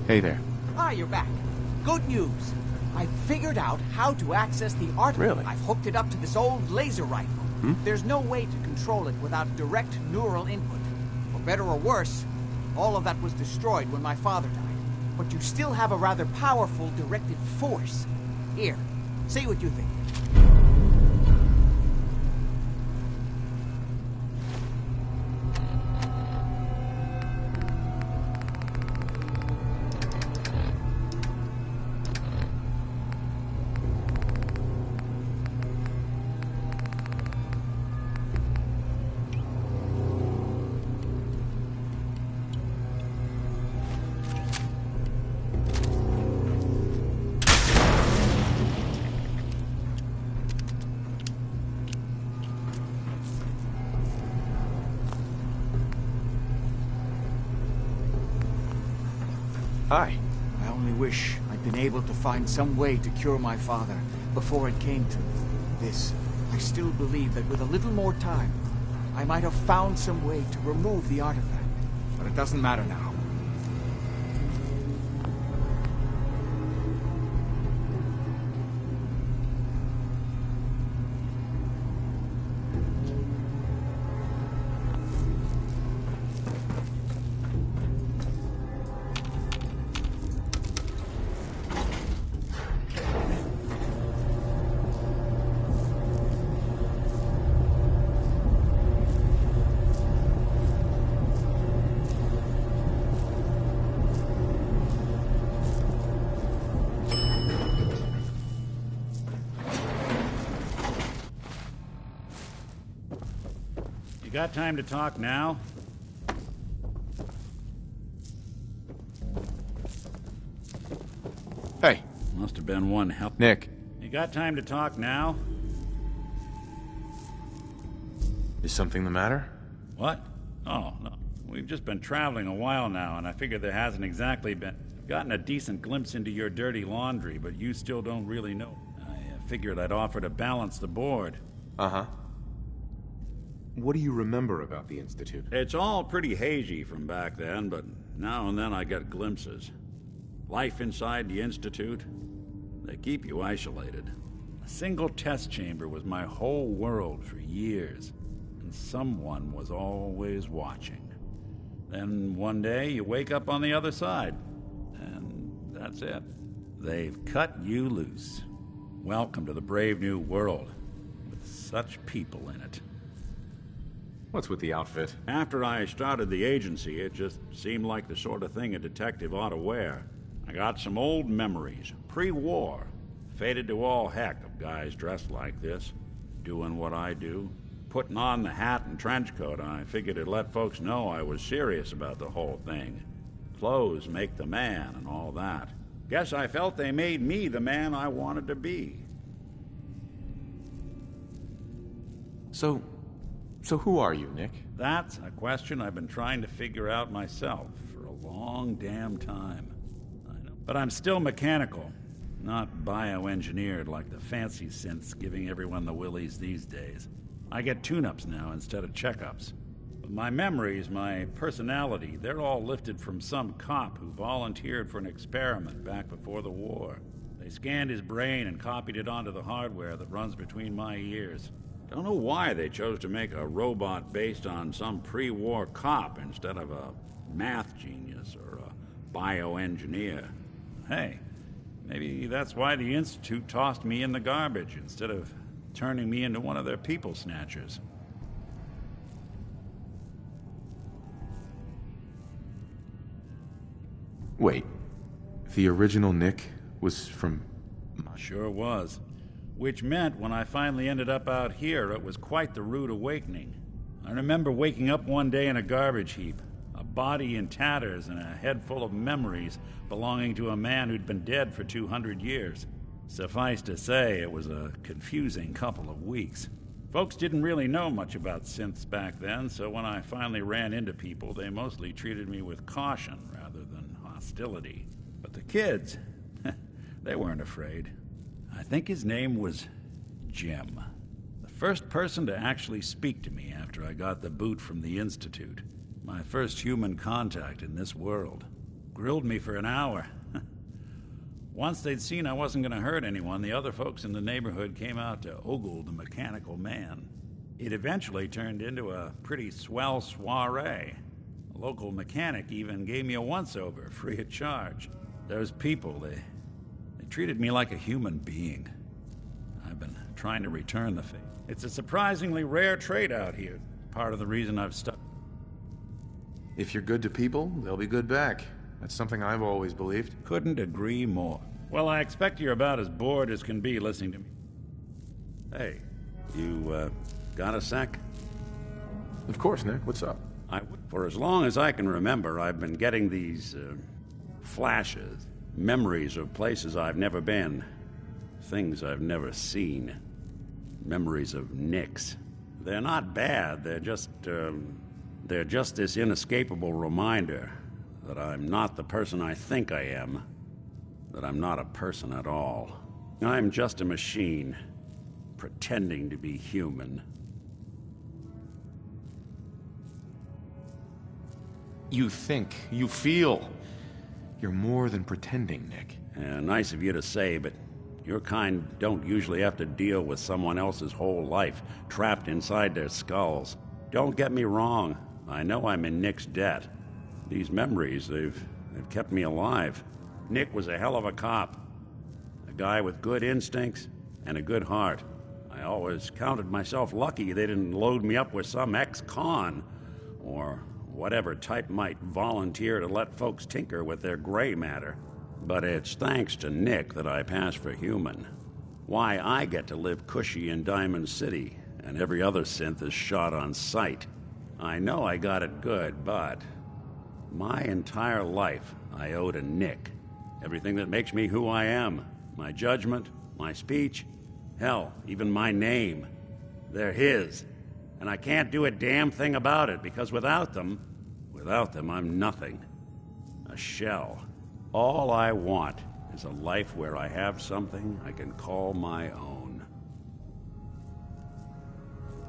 Hey there. Ah, you're back. Good news. I figured out how to access the artifact. Really? I've hooked it up to this old laser rifle. There's no way to control it without direct neural input. For better or worse, all of that was destroyed when my father died. But you still have a rather powerful directed force. Here, see what you think. Hi. I only wish I'd been able to find some way to cure my father before it came to this. I still believe that with a little more time, I might have found some way to remove the artifact. But it doesn't matter now. You got time to talk now? Hey. Must have been one hell. Nick. You got time to talk now? Is something the matter? What? Oh, no. We've just been traveling a while now, and I figure there hasn't exactly been... Gotten a decent glimpse into your dirty laundry, but you still don't really know. I figured I'd offer to balance the board. Uh-huh. What do you remember about the Institute? It's all pretty hazy from back then, but now and then I get glimpses. Life inside the Institute, they keep you isolated. A single test chamber was my whole world for years, and someone was always watching. Then one day you wake up on the other side, and that's it. They've cut you loose. Welcome to the brave new world, with such people in it. What's with the outfit? After I started the agency, it just seemed like the sort of thing a detective ought to wear. I got some old memories, pre-war. Faded to all heck of guys dressed like this, doing what I do. Putting on the hat and trench coat, I figured it'd let folks know I was serious about the whole thing. Clothes make the man and all that. Guess I felt they made me the man I wanted to be. So who are you, Nick? That's a question I've been trying to figure out myself for a long damn time. I know. But I'm still mechanical, not bioengineered like the fancy synths giving everyone the willies these days. I get tune-ups now instead of checkups. But my memories, my personality, they're all lifted from some cop who volunteered for an experiment back before the war. They scanned his brain and copied it onto the hardware that runs between my ears. Don't know why they chose to make a robot based on some pre-war cop instead of a math genius or a bioengineer. Hey, maybe that's why the Institute tossed me in the garbage instead of turning me into one of their people snatchers. Wait, the original Nick was from... Sure was. Which meant when I finally ended up out here, it was quite the rude awakening. I remember waking up one day in a garbage heap, a body in tatters and a head full of memories belonging to a man who'd been dead for 200 years. Suffice to say, it was a confusing couple of weeks. Folks didn't really know much about synths back then, so when I finally ran into people, they mostly treated me with caution rather than hostility. But the kids, they weren't afraid. I think his name was Jim. The first person to actually speak to me after I got the boot from the Institute. My first human contact in this world. Grilled me for an hour. Once they'd seen I wasn't going to hurt anyone, the other folks in the neighborhood came out to ogle the mechanical man. It eventually turned into a pretty swell soiree. A local mechanic even gave me a once-over, free of charge. Those people, they treated me like a human being. I've been trying to return the favor. It's a surprisingly rare trait out here. Part of the reason I've stuck. If you're good to people, they'll be good back. That's something I've always believed. Couldn't agree more. Well, I expect you're about as bored as can be listening to me. Hey, you, got a sec? Of course, Nick. What's up? For as long as I can remember, I've been getting these, flashes. Memories of places I've never been. Things I've never seen. Memories of Nicks. They're not bad, they're just this inescapable reminder that I'm not the person I think I am. That I'm not a person at all. I'm just a machine, pretending to be human. You think, you feel. You're more than pretending, Nick. Nice of you to say, but your kind don't usually have to deal with someone else's whole life trapped inside their skulls. Don't get me wrong. I know I'm in Nick's debt. These memories, they've kept me alive. Nick was a hell of a cop. A guy with good instincts and a good heart. I always counted myself lucky they didn't load me up with some ex-con or whatever type might volunteer to let folks tinker with their gray matter. But it's thanks to Nick that I pass for human. Why I get to live cushy in Diamond City, and every other synth is shot on sight. I know I got it good, but my entire life I owe to Nick. Everything that makes me who I am. My judgment, my speech, hell, even my name. They're his. And I can't do a damn thing about it, because without them, I'm nothing. A shell. All I want is a life where I have something I can call my own.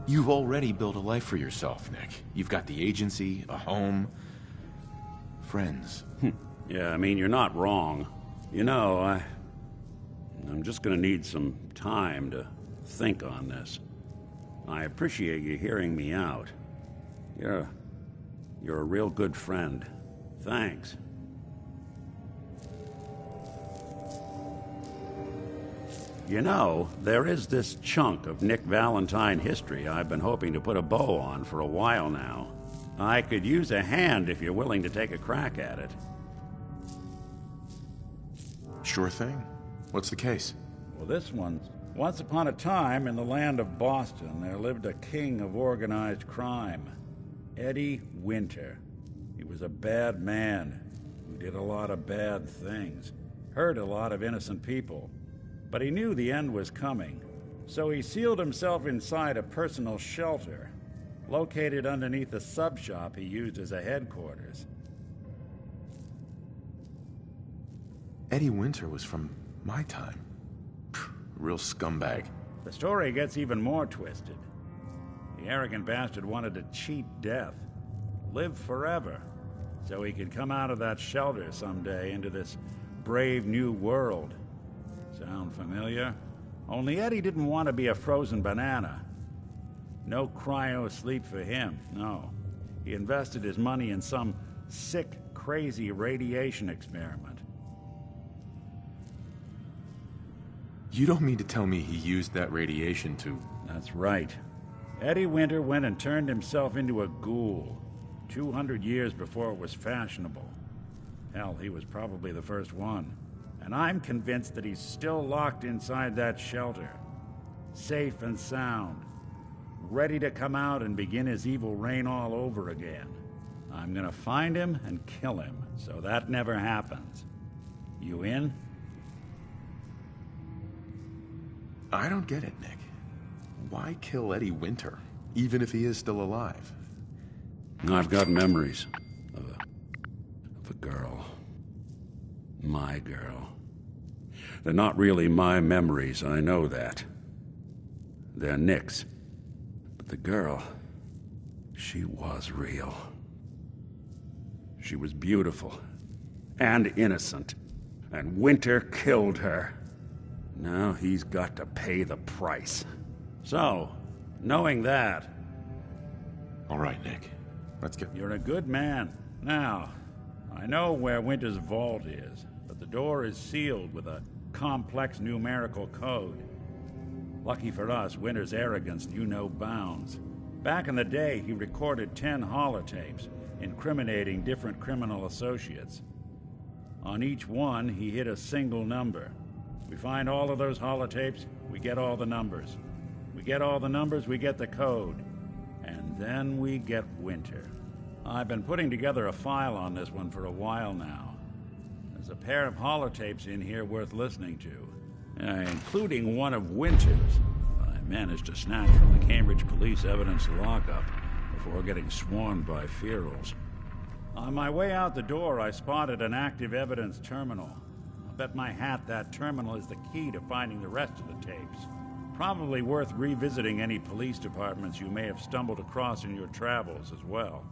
You've already built a life for yourself, Nick. You've got the agency, a home, friends. Yeah, I mean, you're not wrong. You know, I'm just gonna need some time to think on this. I appreciate you hearing me out. You're a real good friend. Thanks. You know, there is this chunk of Nick Valentine history I've been hoping to put a bow on for a while now. I could use a hand if you're willing to take a crack at it. Sure thing. What's the case? Well, this one's... Once upon a time, in the land of Boston, there lived a king of organized crime, Eddie Winter. He was a bad man who did a lot of bad things, hurt a lot of innocent people. But he knew the end was coming, so he sealed himself inside a personal shelter, located underneath a sub-shop he used as a headquarters. Eddie Winter was from my time. Real scumbag. The story gets even more twisted. The arrogant bastard wanted to cheat death, live forever, so he could come out of that shelter someday into this brave new world. Sound familiar? Only Eddie didn't want to be a frozen banana. No cryo sleep for him, no. He invested his money in some sick, crazy radiation experiment. You don't mean to tell me he used that radiation to... That's right. Eddie Winter went and turned himself into a ghoul, 200 years before it was fashionable. Hell, he was probably the first one. And I'm convinced that he's still locked inside that shelter, safe and sound, ready to come out and begin his evil reign all over again. I'm gonna find him and kill him, so that never happens. You in? I don't get it, Nick. Why kill Eddie Winter, even if he is still alive? I've got memories of a girl. My girl. They're not really my memories, I know that. They're Nick's. But the girl, she was real. She was beautiful and innocent, and Winter killed her. Now he's got to pay the price. So, knowing that... All right, Nick. Let's get... You're a good man. Now, I know where Winter's vault is, but the door is sealed with a complex numerical code. Lucky for us, Winter's arrogance knew no bounds. Back in the day, he recorded 10 holotapes, incriminating different criminal associates. On each one, he hit a single number. We find all of those holotapes, we get all the numbers. We get all the numbers, we get the code. And then we get Winter. I've been putting together a file on this one for a while now. There's a pair of holotapes in here worth listening to, including one of Winter's. I managed to snatch from the Cambridge Police evidence lockup before getting swarmed by ferals. On my way out the door, I spotted an active evidence terminal. Bet my hat that terminal is the key to finding the rest of the tapes. Probably worth revisiting any police departments you may have stumbled across in your travels as well.